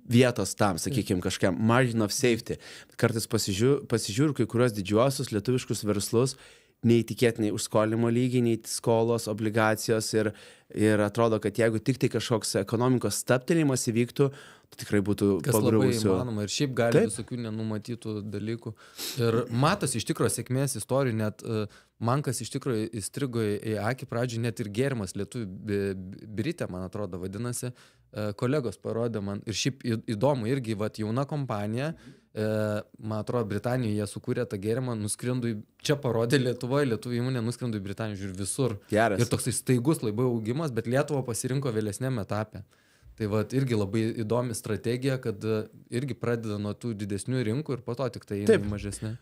vietos tam, sakykime, kažkiam margin of safety. Kartais pasižiūriu kai kurios didžiuosius lietuviškus verslus, neįtikėtinai užskolinimo lygiai, nei skolos, obligacijos ir atrodo, kad jeigu tik tai kažkoks ekonomikos stabtelėjimas įvyktų, tai tikrai būtų kas labai pagriuvusių. įmanoma ir šiaip gali visokių nenumatytų dalykų. Ir matosi iš tikrųjų sėkmės istorijų, net man kas iš tikrųjų įstrigo į akį pradžioj, net ir gėrimas lietuvių Britė, man atrodo, vadinasi, kolegos parodė man ir šiaip įdomu irgi, vat jauna kompanija, man atrodo, Britanijoje jie sukūrė tą gėrimą, nuskrindu čia parodė Lietuvoje, lietuvių įmonė nuskrindu į Britaniją, žiūrėjau visur. Geras. Ir toksai staigus labai augimas, bet Lietuva pasirinko vėlesnėme etape. Tai vat irgi labai įdomi strategija, kad irgi pradeda nuo tų didesnių rinkų ir po to tik tai į mažesnę.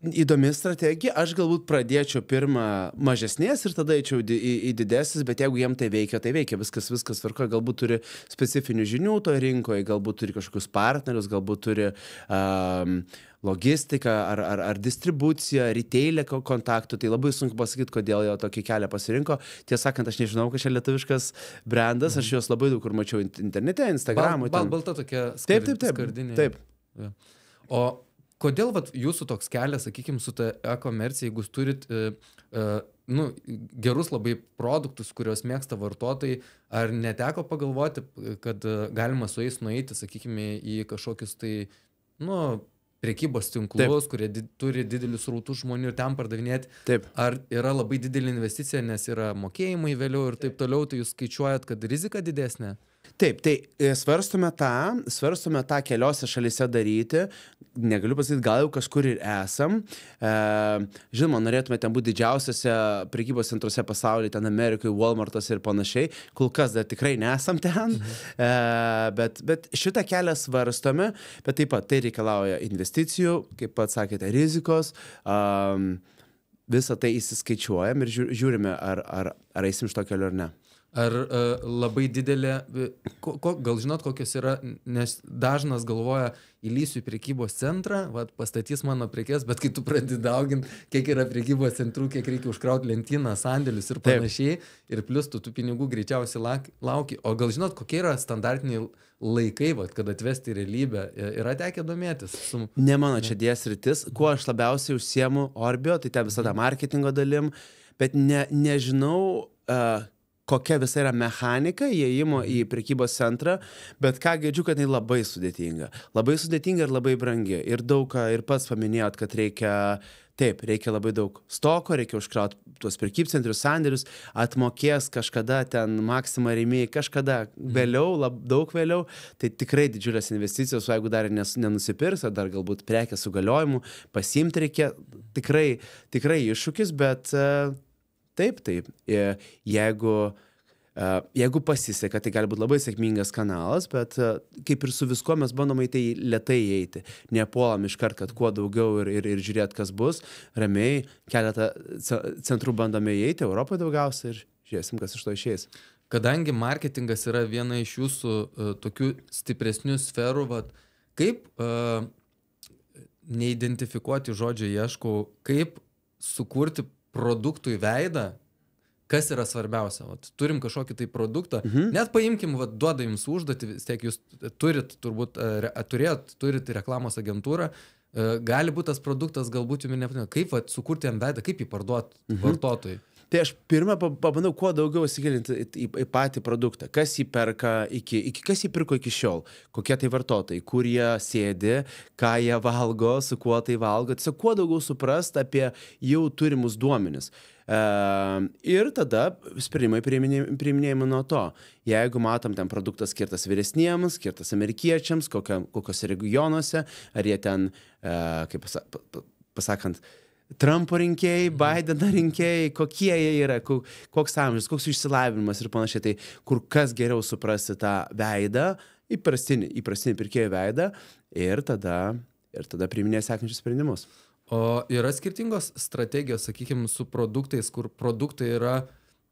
Įdomi strategija, aš galbūt pradėčiau pirmą mažesnės ir tada eičiau į didesnis, bet jeigu jiem tai veikia, viskas tvarkoja, galbūt turi specifinių žinių toje rinkoje, galbūt turi kažkokius partnerius, galbūt turi logistiką ar distribuciją, retailę kontaktų, tai labai sunku pasakyti, kodėl jie tokį kelią pasirinko. Tiesą sakant, aš nežinau, kad čia lietuviškas brandas, aš juos labai daug kur mačiau internete, Instagram'o. Balta tokia skardinė. Taip. Ja. O kodėl vat, jūsų toks kelias, sakykime, su ta e-komercija, jeigu jūs turit gerus labai produktus, kuriuos mėgsta vartotojai, ar neteko pagalvoti, kad galima su jais nueiti, sakykime, į kažkokius tai, prekybos tinklus, kurie turi didelius srautus žmonių ir ten pardavinėti. Taip. Ar yra labai didelė investicija, nes yra mokėjimai vėliau ir taip toliau, tai jūs skaičiuojat, kad rizika didesnė? Taip, tai svarstome tą keliose šalyse daryti, negaliu pasakyti, gal jau kažkur ir esam. Žinoma, norėtume ten būti didžiausiose prekybos centruose pasaulyje, ten Amerikoje, Walmartas ir panašiai, kol kas dar tikrai nesam ten, bet šitą kelią svarstome, bet taip pat tai reikalauja investicijų, kaip pat sakėte, rizikos, visą tai įsiskaičiuojam ir žiūrime, ar eisim iš to kelio ar ne. Ar labai didelė, gal žinot, kokios yra, nes dažnas galvoja, įlysiu į prekybos centrą, pastatys mano prekes, bet kai tu pradedi dauginti, kiek yra prekybos centrų, kiek reikia užkrauti lentyną, sandėlius ir panašiai, ir plus tu tų pinigų greičiausiai lauki. O gal žinot, kokie yra standartiniai laikai, kad atvesti į realybę, yra tekę domėtis? Ne mano čia sritis, kuo aš labiausiai užsiemu Orbio, tai ten visada marketingo dalim, bet nežinau, kokia visa yra mechanika įėjimo į prekybos centrą, bet ką girdžiu, kad tai labai sudėtinga. Labai sudėtinga ir labai brangi. Ir daug, ir pats paminėjot, kad reikia labai daug stoko, reikia užkrauti tuos prekybcentrius, sandėlius, atmokės kažkada ten Maxima rėmėjai, kažkada vėliau, daug vėliau, tai tikrai didžiulės investicijos, o jeigu dar nenusipirks, ar dar galbūt prekės su galiojimu, pasiimti reikia, tikrai iššūkis, bet taip, jeigu pasiseka, tai gali būti labai sėkmingas kanalas, bet kaip ir su viskuo mes bandom į tai lėtai įeiti. Nepuolam iškart, kad kuo daugiau ir žiūrėt, kas bus. Ramiai keletą centrų bandome įeiti, Europoje daugiausia ir žiūrėsim, kas iš to išeis. Kadangi marketingas yra viena iš jūsų tokių stipresnių sferų, kaip neidentifikuoti žodžio ieškau, kaip sukurti produktui veidą, kas yra svarbiausia. Turim kažkokį tai produktą, net paimkim, duoda jums užduotį, vis tiek jūs turit reklamos agentūrą, gali būti tas produktas, galbūt jums nepatinka. Kaip sukurti jam veidą, kaip jį parduoti vartotojui? Tai aš pirmą pabandau kuo daugiau įsigilinti į patį produktą. Kas jį perka, kas jį pirko iki šiol, kokie tai vartotojai, kur jie sėdi, ką jie valgo, su kuo tai valgo. Tiesiog kuo daugiau suprast apie jau turimus duomenis. Ir tada sprendimai priiminėjami nuo to. Jeigu matom, ten produktas skirtas vyresniems, skirtas amerikiečiams, kokiose regionuose, ar jie ten, kaip pasakant, Trumpo rinkėjai, Bideno rinkėjai, kokie jie yra, koks amžius, koks išsilavinimas ir panašiai. Tai kur kas geriau suprasti tą veidą, įprastinį pirkėjo veidą ir tada priiminėja sekančius sprendimus. O yra skirtingos strategijos, sakykime, su produktais, kur produktai yra,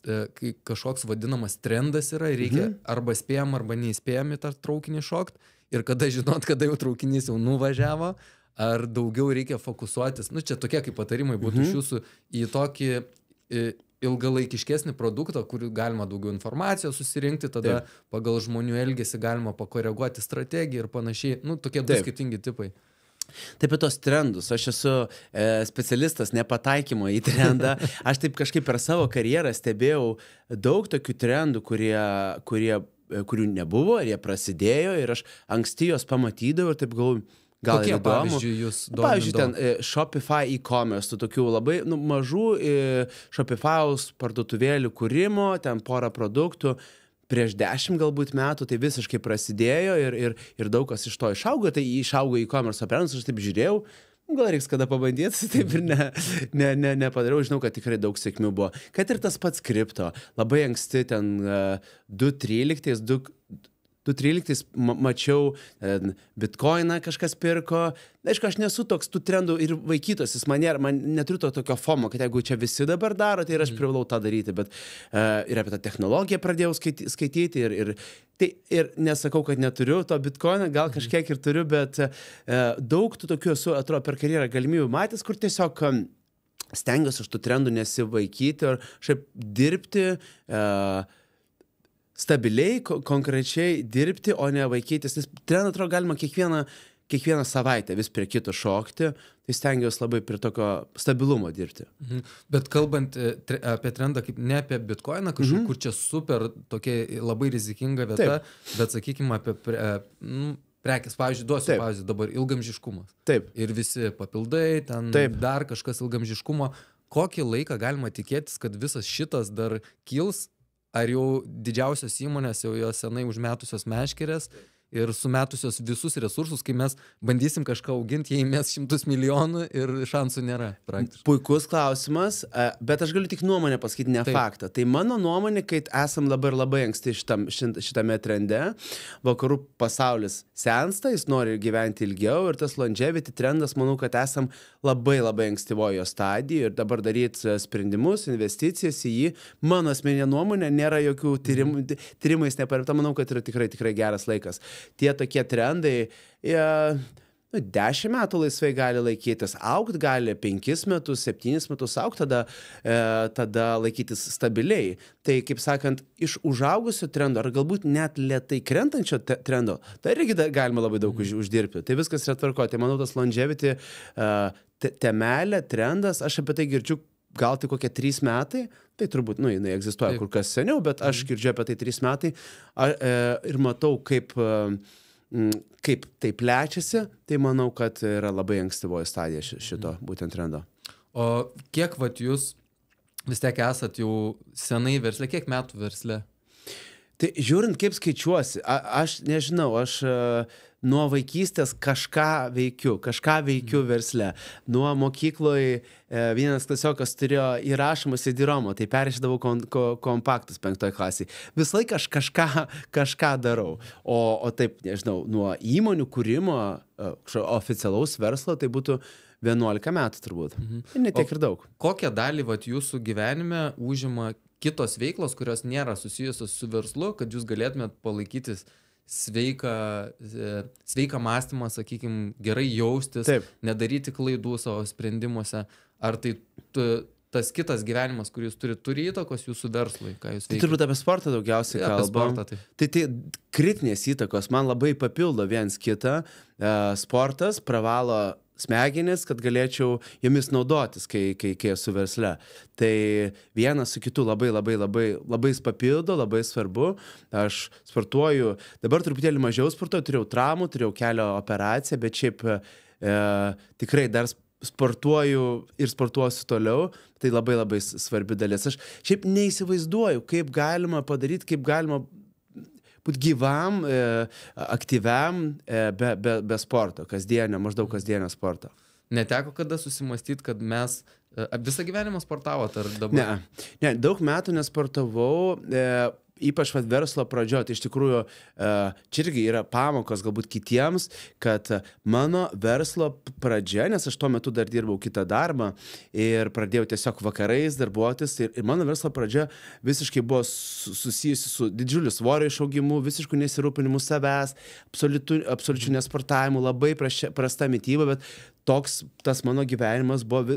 kai kažkoks vadinamas trendas yra ir reikia arba spėjam, arba neįspėjam į tą traukinį šokt ir kada žinot, kada jau traukinys jau nuvažiavo, ar daugiau reikia fokusuotis, čia tokie kaip patarimai būtų iš jūsų, į tokį ilgalaikiškesnį produktą, kur galima daugiau informacijos susirinkti, tada pagal žmonių elgesį galima pakoreguoti strategiją ir panašiai, tokie du skirtingi tipai. Taip, apie tos trendus. Aš esu specialistas nepataikymo į trendą. Aš taip kažkaip per savo karjerą stebėjau daug tokių trendų, kurie kurių nebuvo, ir jie prasidėjo, ir aš anksti jos pamatydavau, ir taip galvoju, gal Kokie ir įdomu. pavyzdžiui jūs Pavyzdžiui, ten domindavo? Shopify e-commerce, tų tokių labai mažų Shopify'aus parduotuvėlių kūrimo, ten porą produktų. Prieš 10 galbūt metų tai visiškai prasidėjo ir daug kas iš to išaugo, tai išaugo e-commerce operacijos, aš taip žiūrėjau, gal reiks kada pabandyti, taip ir nepadariau, žinau, kad tikrai daug sėkmių buvo. Kad ir tas pats kripto, labai anksti ten 2013 mačiau, bitcoiną kažkas pirko. Aišku, aš nesu toks tų trendų ir vaikytosis, man neturiu tokio FOMO, kad jeigu čia visi dabar daro, tai ir aš privalau tą daryti, bet ir apie tą technologiją pradėjau skaityti ir nesakau, kad neturiu to bitcoiną, gal kažkiek ir turiu, bet daug tų tokių esu, atrodo, per karjerą galimybių matęs, kur tiesiog stengiuosi iš tų trendų nesivaikyti ir šiaip dirbti, stabiliai, konkrečiai dirbti, o ne vaikytis. Nes trendą, atrodo, galima kiekvieną savaitę vis prie kito šokti, tai stengiuosi labai prie tokio stabilumo dirbti. Bet kalbant apie trendą, kaip ne apie bitcoiną, kažkur, kur čia super tokia labai rizikinga vieta, bet sakykime apie prekės, pavyzdžiui, duosiu pavyzdį dabar ilgamžiškumas. Taip. Ir visi papildai, ten dar kažkas ilgamžiškumo. Kokį laiką galima tikėtis, kad visas šitas dar kils? Ar jau didžiausios įmonės jau jos senai užmetusios meškerės ir sumetusios visus resursus, kai mes bandysim kažką auginti, jei mes 100 milijonų ir šansų nėra praktiškai? Puikus klausimas, bet aš galiu tik nuomonę pasakyti, ne faktą. Tai mano nuomonė, kai esam labai anksti šitame trende, vakarų pasaulis sensta, jis nori gyventi ilgiau ir tas longevity trendas, manau, kad esam labai ankstyvojo stadijoje ir dabar daryti sprendimus, investicijas į jį. Mano asmeninė nuomonė, nėra jokių tyrimais neparemta, manau, kad yra tikrai geras laikas. Tie tokie trendai, 10 metų laisvai gali laikytis, augt gali 5 metus, 7 metus augt, tada laikytis stabiliai. Tai, kaip sakant, iš užaugusio trendo, ar galbūt net lėtai krentančio trendo, tai irgi galima labai daug uždirbti. Tai viskas yra tvarko. Tai manau, tas longevity temelė, trendas, aš apie tai girdžiu gal tik kokie 3 metai, tai turbūt, jinai egzistuoja kur kas seniau, bet aš girdžiu apie tai 3 metai ir matau, kaip tai plečiasi, tai manau, kad yra labai ankstyvoji stadija šito būtent trendo. O kiek jūs vis tiek esat jau senai versle, kiek metų versle? Tai žiūrint, kaip skaičiuosi, aš nežinau, aš nuo vaikystės kažką veikiu versle. Nuo mokykloje vienas klasiokas turėjo įrašomą CD-romą, tai perrašydavau kompaktus 5 klasėje. Vis laik aš kažką darau. O taip, nežinau, nuo įmonių kūrimo, oficialaus verslo, tai būtų 11 metų turbūt. Ne tiek ir daug. Kokią dalį jūsų gyvenime užima kitos veiklos, kurios nėra susijusios su verslu, kad jūs galėtumėt palaikyti sveiką mąstymą, sakykime, gerai jaustis, nedaryti klaidų savo sprendimuose? Ar tai tas kitas gyvenimas, kurį jūs turi įtakos jūsų verslui, ką jūs veikia? Turbūt apie sportą daugiausiai kalbam. Tai kritinės įtakos man labai papildo viens kitą. Sportas pravalo smegenis, kad galėčiau jomis naudotis, kai esu versle. Tai vienas su kitu labai papildo, labai svarbu. Aš sportuoju, dabar truputėlį mažiau sportuoju, turėjau traumų, turėjau kelio operaciją, bet šiaip tikrai dar sportuoju ir sportuosiu toliau. Tai labai svarbi dalis. Aš šiaip neįsivaizduoju, kaip galima padaryti, kaip galima būti gyvam, aktyviam, be sporto, maždaug kasdienio sporto. Neteko kada susimastyti, kad mes visą gyvenimą sportavot ar dabar? Ne, daug metų nesportavau, ypač verslo pradžioje. Tai iš tikrųjų, čia irgi yra pamokos galbūt kitiems, kad mano verslo pradžia, nes aš tuo metu dar dirbau kitą darbą ir pradėjau tiesiog vakarais darbuotis ir mano verslo pradžia visiškai buvo susijusi su didžiuliu svorio išaugimu, visiškų nesirūpinimu savęs, absoliučiu nesportavimu, labai prasta mityba, bet tas mano gyvenimas buvo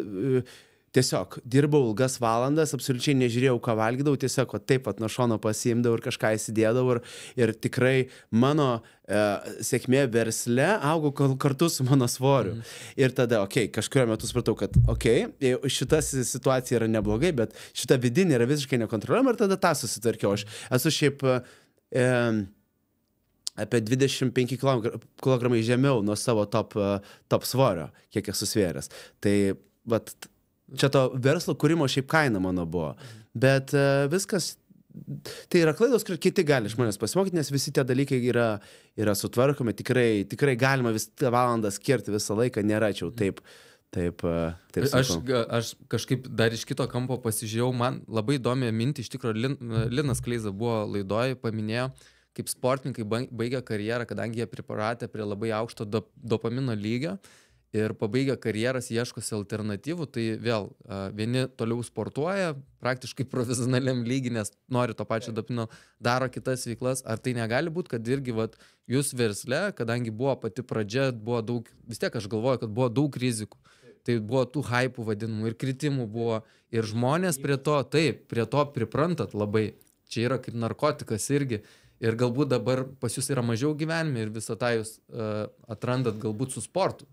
tiesiog dirbau ilgas valandas, absoliučiai nežiūrėjau, ką valgydavau, tiesiog taip nuo šono pasiimdavau ir kažką įsidėdavau ir tikrai mano sėkmė versle augo kartu su mano svoriu. Ir tada, kažkurio metu supratau, kad šita situacija yra neblogai, bet šita vidinė yra visiškai nekontroliuojama ir tada tą susitvarkiau. Aš esu šiaip apie 25 kg žemiau nuo savo top svorio, kiek esu svėręs. Tai vat, čia to verslo kūrimo šiaip kaina mano buvo. Bet viskas, tai yra klaidos, kur kiti gali iš manęs pasimokyti, nes visi tie dalykai yra sutvarkomi, tikrai galima visą valandą skirti visą laiką, nėra čia taip aš kažkaip dar iš kito kampo pasižiūrėjau, man labai įdomi mintį, iš tikrųjų Linas Kleiza buvo laidoj, paminėjo, kaip sportininkai baigia karjerą, kadangi jie pripratę prie labai aukšto dopamino lygio ir pabaigę karjeras ieškosi alternatyvų, tai vėl vieni toliau sportuoja, praktiškai profesionaliam lygiai, nes nori to pačio dopamino, daro kitas veiklas. Ar tai negali būti, kad irgi jūs versle, kadangi buvo pati pradžia, buvo daug, vis tiek aš galvoju, kad buvo daug rizikų. Tai buvo tų hypų vadinamų ir kritimų buvo. Ir žmonės prie to priprantat labai. Čia yra kaip narkotikas irgi. Ir galbūt dabar pas jūs yra mažiau gyvenime ir visą tą jūs atrandat galbūt su sportu.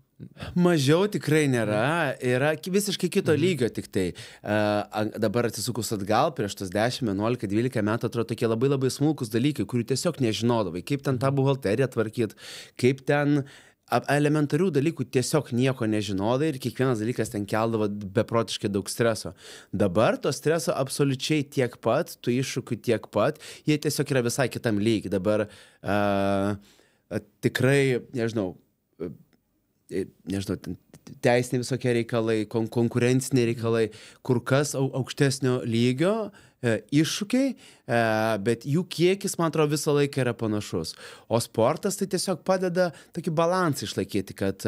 Mažiau tikrai nėra, yra visiškai kito lygio tik tai. Dabar atsisukus atgal, prieš tos 10, 11, 12 metų atrodo tokie labai labai smulkus dalykai, kurių tiesiog nežinodavai, kaip ten tą buhalteriją tvarkyt, kaip ten elementarių dalykų tiesiog nieko nežinodai ir kiekvienas dalykas ten keldavo beprotiškai daug streso. Dabar to streso absoliučiai tiek pat, tų iššūkių tiek pat, jie tiesiog yra visai kitam lygiai. Dabar tikrai, nežinau, teisiniai visokie reikalai, konkurenciniai reikalai, kur kas aukštesnio lygio iššūkiai, bet jų kiekis, man atrodo, visą laiką yra panašus. O sportas tai tiesiog padeda tokį balansą išlaikyti, kad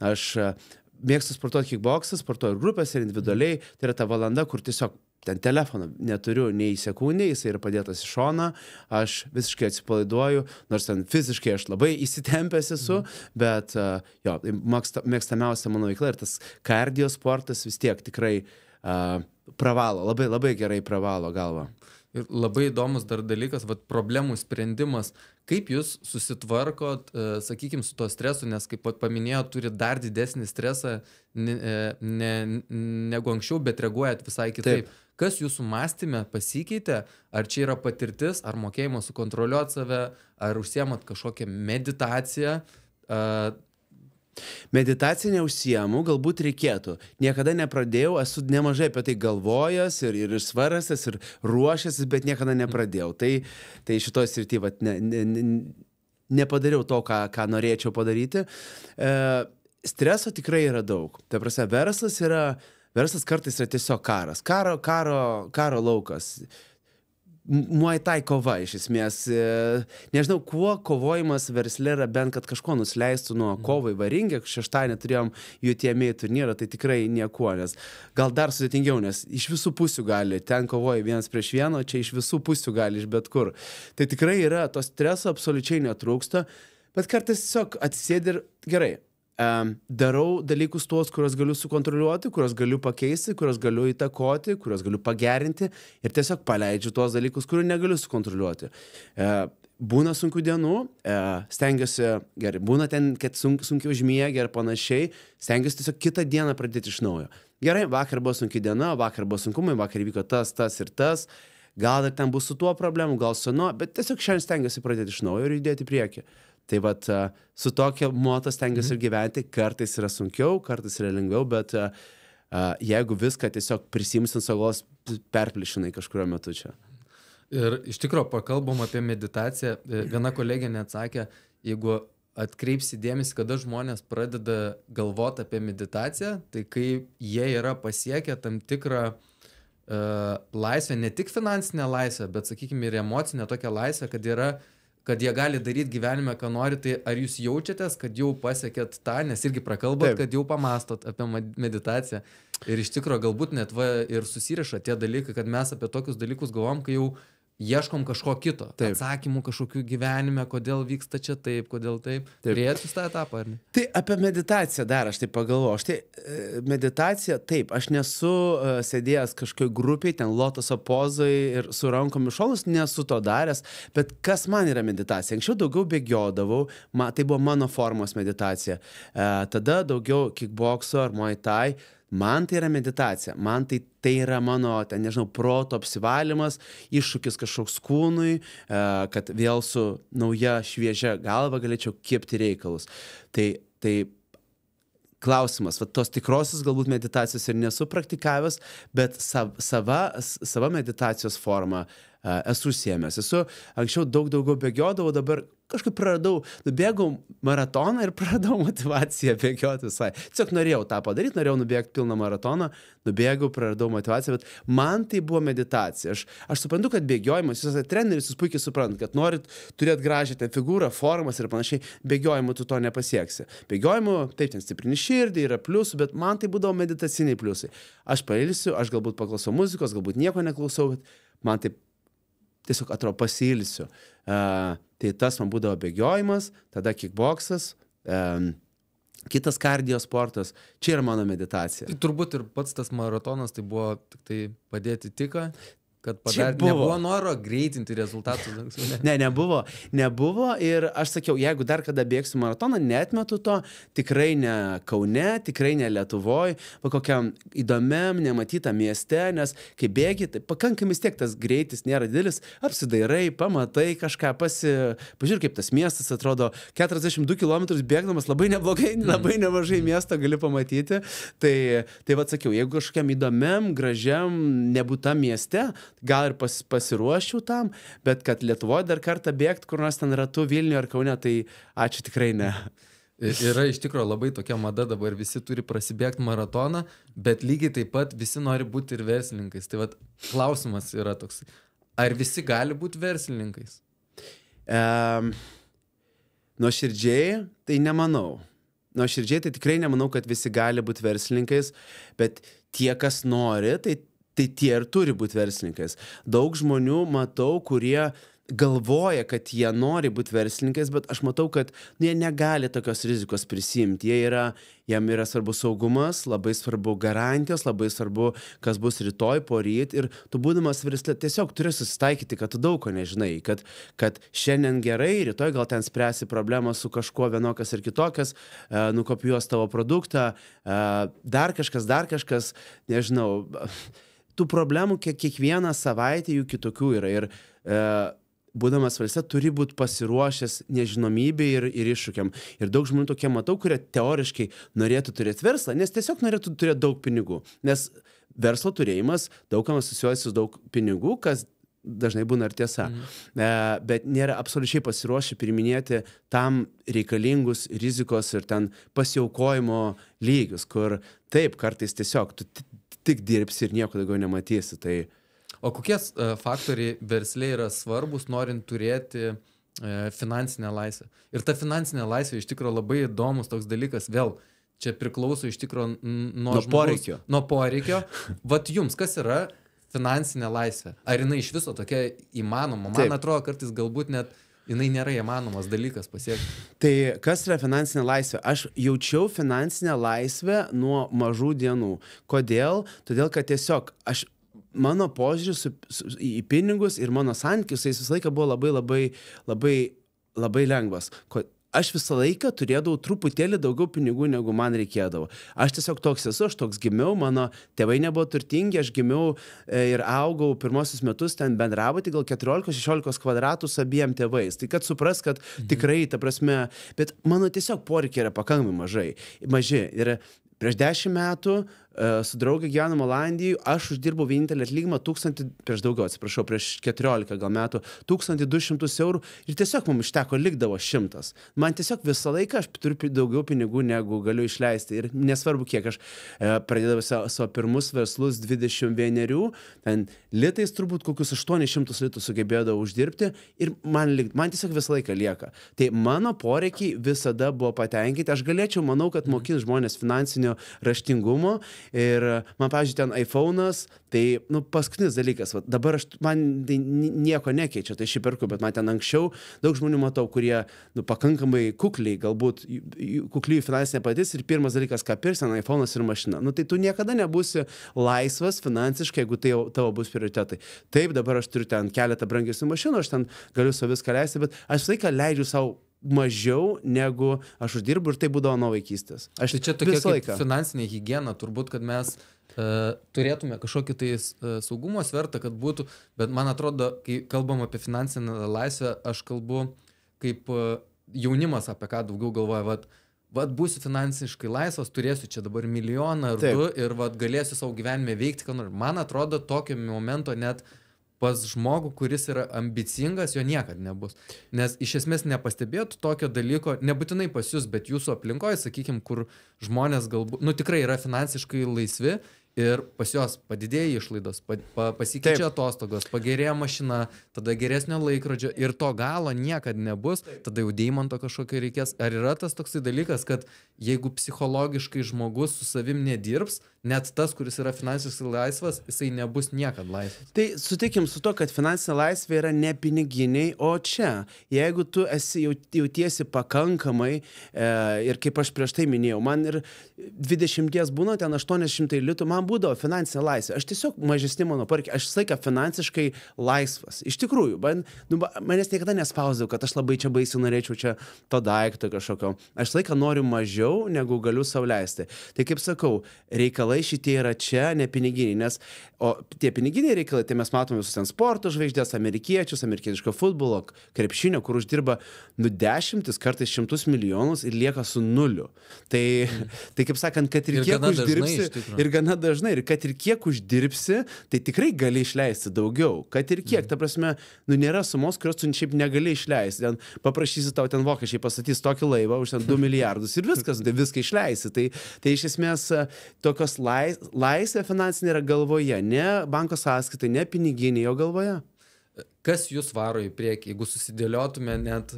aš mėgstu sportuoti kickboksą, sportuoju grupės ir individualiai, tai yra ta valanda, kur tiesiog ten telefoną neturiu nei sekundė, jisai yra padėtas į šoną, aš visiškai atsipalaiduoju, nors ten fiziškai aš labai įsitempęs esu, bet jo, mėgstamiausia mano veikla ir tas kardio sportas vis tiek tikrai pravalo, labai labai gerai pravalo galvą. Ir labai įdomus dar dalykas, problemų sprendimas. Kaip jūs susitvarkot, sakykime, su to stresu, nes, kaip paminėjo, turi dar didesnį stresą negu anksčiau, bet reaguojat visai kitaip. Taip. Kas jūsų mąstyme pasikeitė? Ar čia yra patirtis, ar mokėjimas sukontroliuoti save, ar užsiemat kažkokią meditaciją? Meditaciją neužsiemu, galbūt reikėtų. Niekada nepradėjau, esu nemažai apie tai galvojęs ir svarstęs ir ruošęsis, bet niekada nepradėjau. Tai šitoj srity nepadariau to, ką norėčiau padaryti. Streso tikrai yra daug. Tai prasme, verslas kartais yra tiesiog karas. Karo laukas. Muay Thai kova iš esmės. Nežinau, kuo kovojimas versle yra bent, kad kažko nusileistų nuo kovai varingė. Šeštadienį turėjom UTMA turnyrą, tai tikrai niekuo, nes gal dar sudėtingiau, nes iš visų pusių gali. Ten kovoja vienas prieš vieną, čia iš visų pusių gali, iš bet kur. Tai tikrai yra, to streso absoliučiai netrūksta, bet kartais tiesiog atsisėdi ir gerai. Darau dalykus tuos, kuriuos galiu sukontroliuoti, kuriuos galiu pakeisti, kuriuos galiu įtakoti, kuriuos galiu pagerinti ir tiesiog paleidžiu tuos dalykus, kurių negaliu sukontroliuoti. Būna sunkių dienų, stengiuosi, gerai, būna ten, kad sunkiai užmiegi ir panašiai, stengiuosi tiesiog kitą dieną pradėti iš naujo. Gerai, vakar buvo sunki diena, vakar buvo sunkumai, vakar įvyko tas ir tas, gal dar ten bus su tuo problemu, gal su nuo, bet tiesiog šiandien stengiuosi pradėti iš naujo ir judėti priekį. Tai su tokia moto stengiuosi ir gyventi, kartais yra sunkiau, kartais yra lengviau, bet jeigu viską tiesiog prisimsi ant sagos, perplišinai kažkurio metu čia. Ir iš tikrųjų, pakalbam apie meditaciją, viena kolegė net sakė, jeigu atkreipsi dėmesį, kada žmonės pradeda galvoti apie meditaciją, tai kai jie yra pasiekę tam tikrą laisvę, ne tik finansinę laisvę, bet, sakykime, ir emocinę tokią laisvę, kad jie gali daryti gyvenime, ką nori, tai ar jūs jaučiatės, kad jau pasiekėt tą, nes irgi prakalbat, kad jau pamastot apie meditaciją. Ir iš tikrųjų galbūt net ir susiriša tie dalykai, kad mes apie tokius dalykus galvom, kai jau ieškom kažko kito, atsakymų kažkokių gyvenime, kodėl vyksta čia taip, kodėl taip. Turėjot jūs tą etapą, ar ne? Tai apie meditaciją dar aš taip pagalvoju. Meditacija, taip, aš nesu sėdėjęs kažkokioj grupiai, ten lotoso pozai ir su rankom į šonus, nesu to daręs, bet kas man yra meditacija? Anksčiau daugiau bėgiodavau, tai buvo mano formos meditacija. Tada daugiau kickbokso ar Muay Thai. Man tai yra meditacija, man tai yra mano, ten, nežinau, proto apsivalymas, iššūkis kažkoks kūnui, kad vėl su nauja šviežia galva galėčiau kepti reikalus. Tai klausimas, va, tos tikrosios galbūt meditacijos ir nesu praktikavęs, bet sava meditacijos formą esu užsiėmęs. Anksčiau daug daugiau bėgiodavau, dabar kažkaip praradau, nubėgau maratoną ir praradau motivaciją bėgioti visai. Tiesiog norėjau tą padaryti, norėjau nubėgti pilną maratoną, nubėgau, praradau motivaciją, bet man tai buvo meditacija. Aš suprantu, kad bėgiojimas, jūs esate treneris, jūs puikiai suprantat, kad norit turėti gražią ten figūrą, formas ir panašiai, bėgiojimu tu to nepasieksi. Bėgiojimu, taip, ten stiprini širdį, yra pliusų, bet man tai būdavo meditaciniai pliusai. Aš pailsiu, aš galbūt paklausau muzikos, galbūt nieko neklausau, bet man taip tiesiog atrodo pasilsiu. Tai tas man būdavo bėgiojimas, tada kickboksas, kitas kardio sportas. Čia yra mano meditacija. Tai turbūt ir pats tas maratonas tai buvo tik tai padėti tiką, kad nebuvo noro greitinti rezultatus. Ne, nebuvo ir aš sakiau, jeigu dar kada bėgsiu maratoną, neatmetu to, tikrai ne Kaune, tikrai ne Lietuvoj, kokiam įdomiam, nematytam mieste, nes kai bėgi, tai pakankamai vis tiek tas greitis nėra didelis, apsidairai, pamatai kažką, pažiūrėk, kaip tas miestas atrodo, 42 km bėgdamas labai neblogai, labai nemažai miesto gali pamatyti, tai vat sakiau, jeigu kažkokiam įdomiam, gražiam, nebūtam mieste, gal ir pasiruoščiau tam, bet kad Lietuvoje dar kartą bėgti, kur nors ten ratu Vilniuje ar Kaune, tai ačiū tikrai ne. Yra iš tikrųjų labai tokia mada dabar, visi turi prasibėgti maratoną, bet lygiai taip pat visi nori būti ir verslininkais. Tai vat klausimas yra toks, ar visi gali būti verslininkais? Nuoširdžiai, tai nemanau. Nuoširdžiai, tai tikrai nemanau, kad visi gali būti verslininkais, bet tie, kas nori, tai tie ir turi būti verslininkais. Daug žmonių matau, kurie galvoja, kad jie nori būti verslininkais, bet aš matau, kad jie negali tokios rizikos prisimti. Jam yra svarbu saugumas, labai svarbu garantijos, labai svarbu, kas bus rytoj, poryt. Ir tu būdamas versle tiesiog turi susitaikyti, kad tu daug ko nežinai, kad šiandien gerai, rytoj gal ten spręsi problemą su kažkuo vienokias ir kitokias, nukopijuos tavo produktą, dar kažkas, nežinau. Tų problemų kiekvieną savaitę jų kitokių yra ir būdamas versle turi būti pasiruošęs nežinomybei ir iššūkiam. Ir daug žmonių tokie matau, kurie teoriškai norėtų turėti verslą, nes tiesiog norėtų turėti daug pinigų. Nes verslo turėjimas daugam asocijuojasi su daug pinigų, kas dažnai būna ir tiesa. Bet nėra absoliučiai pasiruošę priiminėti tam reikalingus rizikos ir ten pasiaukojimo lygius, kur taip, kartais tiesiog tu tik dirbsi ir nieko daugiau nematysi. Tai... O kokie faktoriai versle yra svarbus, norint turėti finansinę laisvę? Ir ta finansinė laisvė iš tikrųjų labai įdomus toks dalykas, vėl čia priklauso iš tikrųjų nuo poreikio. Nuo poreikio. Vat jums, kas yra finansinė laisvė? Ar jinai iš viso tokia įmanoma? Man atrodo, kartais galbūt net jinai nėra įmanomas dalykas pasiekti. Tai kas yra finansinė laisvė? Aš jaučiau finansinę laisvę nuo mažų dienų. Kodėl? Todėl, kad tiesiog mano požiūris į pinigus ir mano santykis, jis visą laiką buvo labai lengvas. Aš visą laiką turėdavau truputėlį daugiau pinigų, negu man reikėdavo. Aš tiesiog toks esu, aš toks gimiau, mano tėvai nebuvo turtingi, aš gimiau ir augau pirmosius metus ten bendrabuty, gal 14-16 kvadratų su abiem tėvais. Tai kad supras, kad tikrai, ta prasme, bet mano tiesiog poreikiai yra pakankamai maži. Ir prieš 10 metų su draugė gyvenom Olandijoj, aš uždirbau vienintelį atlyginimą prieš 14 gal metų, 1200 eurų ir tiesiog mums išteko likdavo 100. Man tiesiog visą laiką aš turiu daugiau pinigų, negu galiu išleisti ir nesvarbu kiek. Aš pradėdavau savo pirmus verslus 21, ten litais turbūt kokius 800 litų sugebėdavau uždirbti ir man tiesiog visą laiką lieka. Tai mano poreikiai visada buvo patenkinti. Aš galėčiau, manau, kad mokins žmonės finansinio raštingumo. Ir man, pavyzdžiui, ten iPhone'as, tai, paskutinis dalykas, dabar man tai nieko nekeičia, tai šį perku, bet man ten anksčiau daug žmonių matau, kurie, pakankamai kukliai, galbūt kukliai finansinė padėtis ir pirmas dalykas, ką pirks, iPhone'as ir mašina. Tai tu niekada nebūsi laisvas finansiškai, jeigu tai tavo bus prioritetai. Taip, dabar aš turiu ten keletą brangesnių mašinų, aš ten galiu savo viską leisti, bet aš visą laiką leidžiu savo mažiau, negu aš uždirbu ir tai būdavo nuo vaikystės. Tai čia tokia kaip finansinė higiena, turbūt, kad mes turėtume kažkokį tai saugumo svertą, kad būtų, bet man atrodo, kai kalbam apie finansinę laisvę, aš kalbu kaip jaunimas, apie ką daugiau galvoja, vat būsiu finansiškai laisvas, turėsiu čia dabar milijoną ar du ir vat galėsiu savo gyvenime veikti, ką noriu. Man atrodo, tokio momento net pas žmogų, kuris yra ambicingas, jo niekad nebus. Nes iš esmės nepastebėtų tokio dalyko, nebūtinai pas jūs, bet jūsų aplinkoje, sakykime, kur žmonės galbūt, tikrai yra finansiškai laisvi ir pas juos padidėja išlaidos, pasikeičia atostogos, pagerėja mašina, tada geresnio laikrodžio ir to galo niekad nebus, tada jau deimanto kažkokio reikės. Ar yra tas toksai dalykas, kad jeigu psichologiškai žmogus su savim nedirbs, net tas, kuris yra finansiškai laisvas, jisai nebus niekad laisvas? Tai sutikim su to, kad finansinė laisvė yra ne piniginiai, o čia. Jeigu tu jautiesi pakankamai ir kaip aš prieš tai minėjau, man ir 20 būna ten 800 litų, man būdavo finansinė laisvė. Aš tiesiog mažesni mano poreikiai, aš visą laiką finansiškai laisvas. Iš tikrųjų, manęs niekada nespausdavau, kad aš labai čia baisiai norėčiau čia to daikto kažkokio. Aš visą laiką noriu mažiau, negu galiu sau leisti. Tai kaip sakau, reikalai šitie yra čia, ne piniginiai, nes o tie piniginiai reikalai, tai mes matome visus ten sporto žvaigždės, amerikietiško futbolo, krepšinio, kur uždirba 10, kartais 100 milijonus ir lieka su nuliu. Tai kaip sakant, kad ir kiek uždirbsi, ir gana dažnai, ir kad ir kiek uždirbsi, tai tikrai gali išleisti daugiau. Kad ir kiek, ta prasme, nėra sumos, kurios tu šiaip negali išleisti. Ten paprašysi tau ten vokiečiai pastatys tokį laivą už ten 2 milijardus ir viskas, tai viską išleisi. Tai iš esmės tokios laisvė finansinė yra galvoje, ne banko sąskaitai, ne piniginiai, o galvoje. Kas jūs varo į priekį, jeigu susidėliotume net...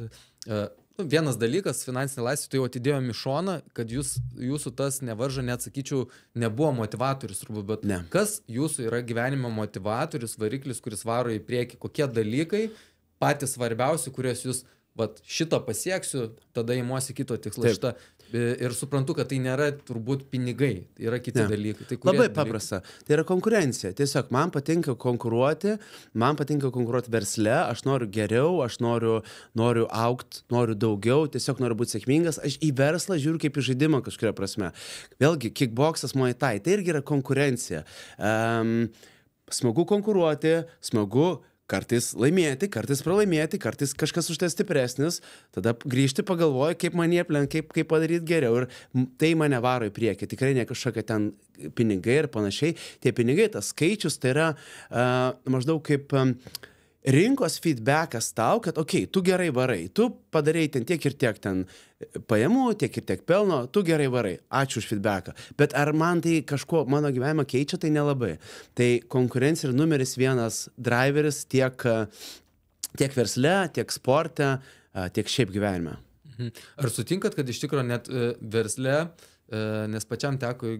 Vienas dalykas, finansinė laisvė, tai jau atidėjom į šoną, kad jūsų tas nevarža, net sakyčiau, nebuvo motivatorius turbūt, bet kas jūsų yra gyvenimo motivatorius, variklis, kuris varo į priekį, kokie dalykai patys svarbiausi, kuriuos jūs šitą pasieksiu, tada įmuosi kito tikslo šitą. Ir suprantu, kad tai nėra turbūt pinigai, tai yra kiti dalykai. Tai labai paprasta. Tai yra konkurencija. Tiesiog man patinka konkuruoti versle, aš noriu geriau, aš noriu augti, noriu daugiau, tiesiog noriu būti sėkmingas. Aš į verslą žiūriu kaip į žaidimą kažkuria prasme. Vėlgi, kickboksas, muay thai, tai irgi yra konkurencija. Smagu konkuruoti, smagu kartais laimėti, kartais pralaimėti, kartais kažkas už tai stipresnis, tada grįžti pagalvoju, kaip mane aplenk, kaip padaryti geriau ir tai mane varo į priekį. Tikrai ne kažkokia ten pinigai ir panašiai. Tie pinigai, tas skaičius, tai yra maždaug kaip rinkos feedbackas tau, kad tu gerai varai, tu padarei ten tiek ir tiek ten pajamų, tiek ir tiek pelno, tu gerai varai, ačiū už feedbacką. Bet ar man tai kažko mano gyvenimą keičia, tai nelabai. Tai konkurencija yra numeris 1 driveris tiek versle, tiek sporte, tiek šiaip gyvenime. Ar sutinkat, kad iš tikrųjų net versle, nes pačiam teko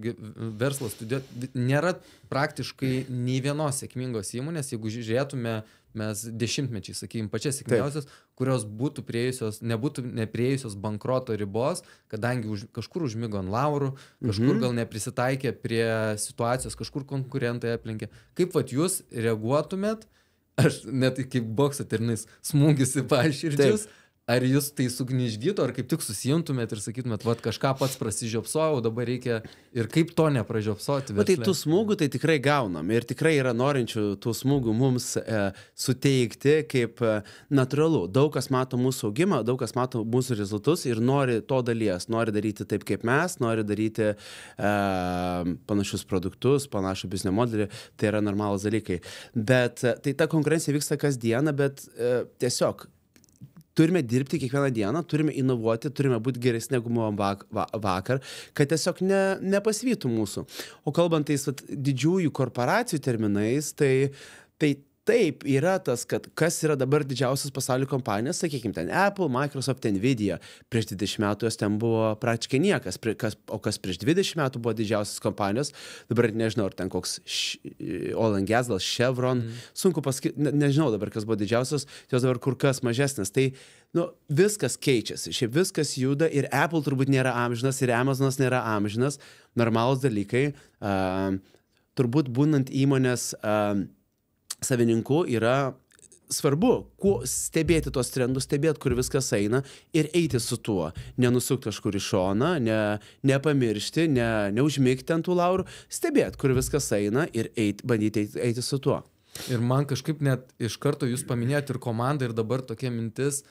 verslo studijuoti, nėra praktiškai nei vienos sėkmingos įmonės, jeigu žiūrėtume mes dešimtmečiai, sakykime, pačias sėkmingiausias, kurios nebūtų nepriėjusios bankroto ribos, kadangi kažkur užmigo ant laurų, kažkur gal neprisitaikė prie situacijos, kažkur konkurentai aplenkė. Kaip jūs reaguotumėt, aš net kaip bokso terminais, smūgis į paširdžius, ar jūs tai sugniždytų, ar kaip tik susijuntumėt ir sakytumėt, kažką pats prasižiopsojau, dabar reikia ir kaip to nepražiopsoti versle? Tai tų smūgų tai tikrai gaunam ir tikrai yra norinčių tų smūgų mums suteikti kaip natūralu. Daug kas mato mūsų augimą, daug kas mato mūsų rezultatus ir nori to dalies, nori daryti taip kaip mes, nori daryti panašius produktus, panašų biznio modelį, tai yra normalūs dalykai. Bet tai ta konkurencija vyksta kasdieną, bet tiesiog turime dirbti kiekvieną dieną, turime inovuoti, turime būti geresni negu buvom vakar, kad tiesiog nepasivytų mūsų. O kalbant tais didžiųjų korporacijų terminais, tai taip yra tas, kad kas yra dabar didžiausias pasaulio kompanijas, sakykime, ten Apple, Microsoft, Nvidia, prieš 20 metų jos ten buvo praktiškai niekas, o kas prieš 20 metų buvo didžiausias kompanijos, dabar nežinau, ar ten koks Oil and Gas, gal Chevron, sunku pasakyti, nežinau dabar, kas buvo didžiausias, jos dabar kur kas mažesnis, tai viskas keičiasi, šiaip viskas juda ir Apple turbūt nėra amžinas ir Amazonas nėra amžinas, normalūs dalykai, turbūt būnant įmonės savininku yra svarbu, stebėti tos trendus, stebėti, kur viskas eina ir eiti su tuo. Nenusukti kažkur į šoną, nepamiršti, neužmigti ant tų laurų, stebėti, kur viskas eina ir bandyti eiti su tuo. Ir man kažkaip net iš karto jūs paminėjote ir komandą ir dabar tokia mintis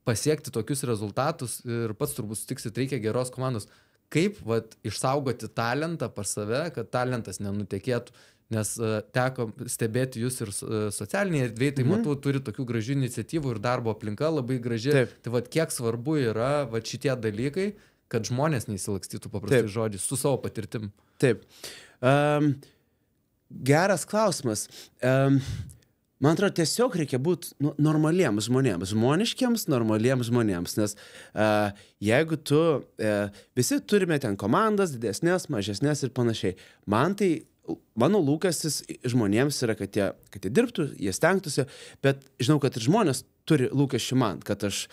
pasiekti tokius rezultatus ir pats turbūt sutiksit, reikia geros komandos. Kaip išsaugoti talentą pas save, kad talentas nenutekėtų? Nes teko stebėti jūs ir socialiniai erdvėj, tai matau, turi tokių gražių iniciatyvų ir darbo aplinka labai graži. Taip. Tai kiek svarbu yra šitie dalykai, kad žmonės neįsilakstytų paprastai žodžiais su savo patirtim. Taip. Geras klausimas. Man atrodo, tiesiog reikia būti normaliems žmonėms, žmoniškiams, normaliems žmonėms, nes jeigu visi turime ten komandas, didesnės, mažesnės ir panašiai. Mano lūkestis žmonėms yra, kad jie dirbtų, jie stengtųsi, bet žinau, kad ir žmonės turi lūkesčių man, kad aš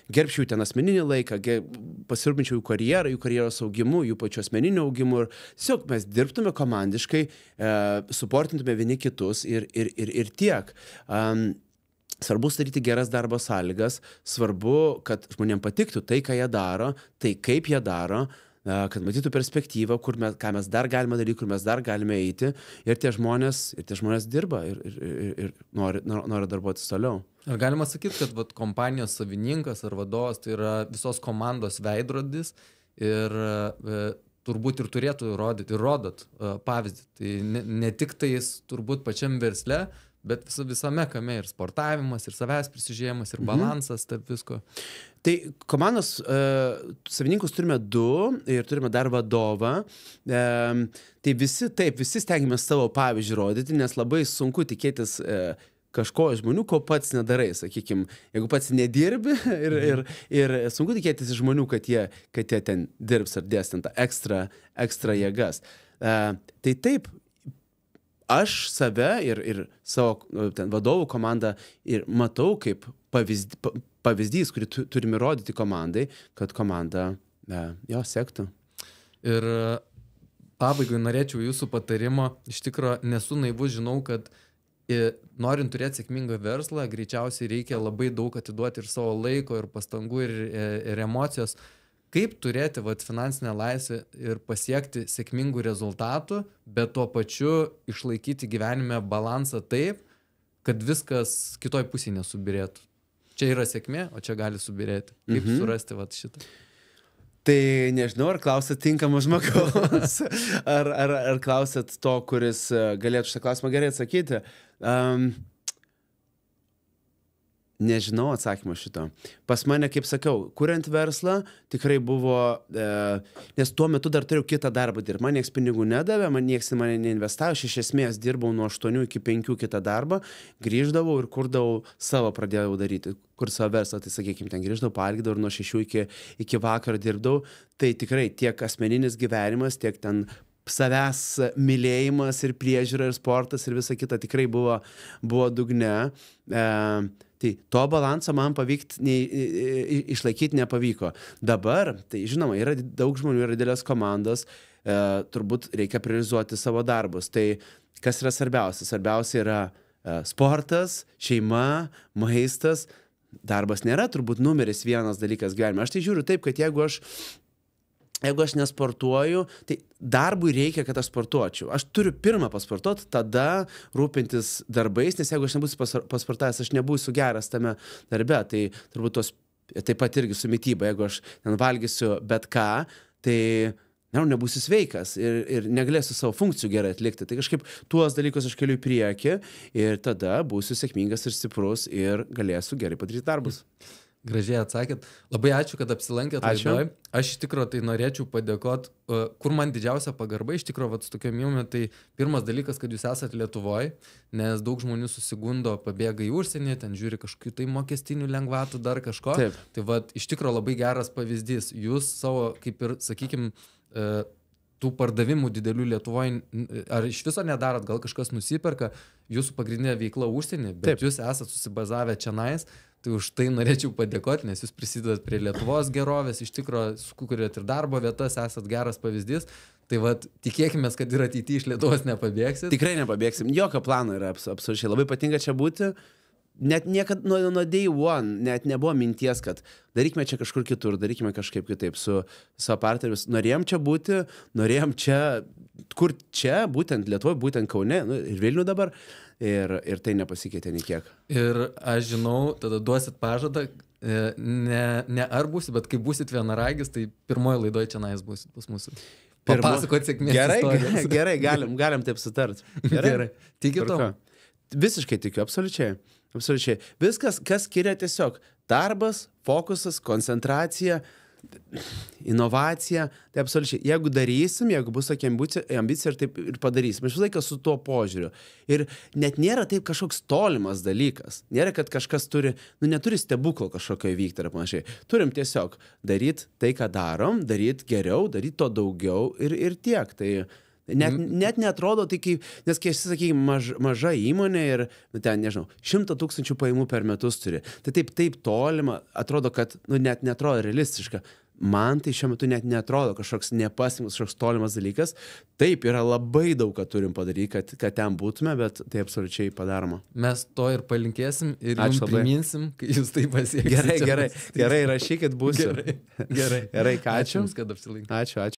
gerbčiau ten asmeninį laiką, pasirūpinčiau jų karjerą, jų karjeros augimu, jų pačių asmeninių augimu ir tiesiog mes dirbtume komandiškai, suportintume vieni kitus ir tiek. Svarbu sudaryti geras darbo sąlygas, svarbu, kad žmonėms patiktų tai, ką jie daro, tai kaip jie daro, kad matytų perspektyvą, ką mes dar galime daryti, kur mes dar galime eiti ir tie žmonės dirba ir nori darbuotis toliau. Ar galima sakyti, kad kompanijos savininkas ar vadovas tai yra visos komandos veidrodis ir turbūt ir turėtų rodot pavyzdį. Tai ne tik tais turbūt pačiam versle, bet visame kame ir sportavimas, ir savęs prisižiūrėjimas, ir balansas tarp visko. Tai komandos savininkus turime 2 ir turime dar vadovą. Tai visi stengiamės savo pavyzdžių rodyti, nes labai sunku tikėtis kažko iš žmonių, ko pats nedarai, sakykime. Jeigu pats nedirbi ir sunku tikėtis iš žmonių, kad jie ten dirbs ar dės ten tą ekstra jėgas. Tai taip, aš save ir savo vadovų komandą ir matau kaip pavyzdys, kurį turime rodyti komandai, kad komanda jo sektų. Ir pabaigai norėčiau jūsų patarimo. Iš tikrųjų nesu naivus, žinau, kad norint turėti sėkmingą verslą, greičiausiai reikia labai daug atiduoti ir savo laiko, ir pastangų, ir emocijos. Kaip turėti finansinę laisvę ir pasiekti sėkmingų rezultatų, bet tuo pačiu išlaikyti gyvenime balansą taip, kad viskas kitoj pusėje nesubirėtų. Čia yra sėkmė, o čia gali subirėti. Kaip surasti šitą? Tai nežinau, ar klausėt tinkamą žmogaus, ar klausėt to, kuris galėtų šitą klausimą gerai atsakyti. Nežinau atsakymą šito. Pas mane, kaip sakiau, kuriant verslą, tikrai buvo, nes tuo metu dar turėjau kitą darbą dirbti. Man nieks pinigų nedavė, nieks į mane neinvestavo, aš iš esmės dirbau nuo 8 iki 5 kitą darbą, grįždavau ir kurdavau savo, pradėjau daryti, kur savo verslą, tai sakykime, ten grįždavau, pavalgydavau ir nuo 6 iki vakaro dirbdavau. Tai tikrai tiek asmeninis gyvenimas, tiek ten savęs mylėjimas ir priežiūra ir sportas ir visa kita tikrai buvo dugne. Tai to balansą man išlaikyti nepavyko. Dabar, tai žinoma, yra daug žmonių, yra didelės komandos, turbūt reikia priorizuoti savo darbus. Tai kas yra svarbiausia? Svarbiausia yra sportas, šeima, maistas. Darbas nėra turbūt numeris 1 dalykas gyvenime. Aš tai žiūriu taip, kad jeigu aš nesportuoju, tai darbui reikia, kad aš sportuočiau. Aš turiu pirmą pasportuoti, tada rūpintis darbais, nes jeigu aš nebūsiu pasportavęs, aš nebūsiu geras tame darbe. Tai turbūt taip pat irgi su mityba, jeigu aš ten valgysiu bet ką, tai nebūsiu sveikas ir negalėsiu savo funkcijų gerai atlikti. Tai kažkaip tuos dalykus aš keliu į priekį ir tada būsiu sėkmingas ir stiprus ir galėsiu gerai padaryti darbus. Gražiai atsakėt. Labai ačiū, kad apsilankėt laidoj. Aš iš tikrųjų tai norėčiau padėkoti, kur man didžiausia pagarba, iš tikrųjų su tokiom įmonėm, tai pirmas dalykas, kad jūs esate Lietuvoje, nes daug žmonių susigundo, pabėga į užsienį, ten žiūri kažkokių tai mokestinių lengvatų, dar kažko. Taip. Tai iš tikrųjų labai geras pavyzdys. Jūs savo, kaip ir, sakykime, tų pardavimų didelių Lietuvoje, ar iš viso nedarot, gal kažkas nusiperka, jūsų pagrindinė veikla užsienį, bet Taip. jūs esat susibazavę čionais, tai už tai norėčiau padėkoti, nes jūs prisidedat prie Lietuvos gerovės, iš tikrųjų sukūrėt ir darbo vietas, esat geras pavyzdys. Tai vat, tikėkime, kad ir ateityje iš Lietuvos nepabėgsit. Tikrai nepabėgsim, jokio plano yra absoliučiai. Labai patinka čia būti. Net niekad nuo day one net nebuvo minties, kad darykime čia kažkur kitur, darykime kažkaip kitaip su savo partnerius. Norėjom čia būti, norėjom čia, kur čia, būtent Lietuvoje, būtent Kaune, ir Vilnių dabar, ir tai nepasikeitė nei kiek. Ir aš žinau, tada duosit pažadą, ne ar būsit, bet kai būsit vienaragis, tai pirmoji laidoje čia nais būsit pas mūsų. Papasakot sėkmės istorijas. Gerai, galim taip sutart. Gerai. Tikit to? Visiškai tikiu, absoliučiai. Viskas, kas skiria tiesiog darbas, fokusas, koncentracija, inovacija, tai absoliučiai. Jeigu darysim, jeigu bus tokia ambicija ir taip ir padarysim. Aš visą laiką su tuo požiūriu. Ir net nėra taip kažkoks tolimas dalykas. Nėra, kad kažkas turi, neturi stebuklo kažkokio įvykti ir panašiai. Turim tiesiog daryti tai, ką darom, daryti geriau, daryti to daugiau ir tiek. Tai net neatrodo, tai kaip, nes kai esi, sakykime, maža įmonė ir ten, nežinau, 100 000 pajamų per metus turi, tai taip tolima, atrodo, kad net neatrodo realistiška. Man tai šiuo metu net neatrodo kažkoks nepasimas, kažkoks tolimas dalykas. Taip, yra labai daug, ką turim padaryti, kad ten būtume, bet tai absoliučiai padaroma. Mes to ir palinkėsim ir jums priminsim, kai jūs tai pasieksite. Gerai, rašykit, būsiu. Gerai, ką ačiū. Jums, kad apsilankėte. Ačiū.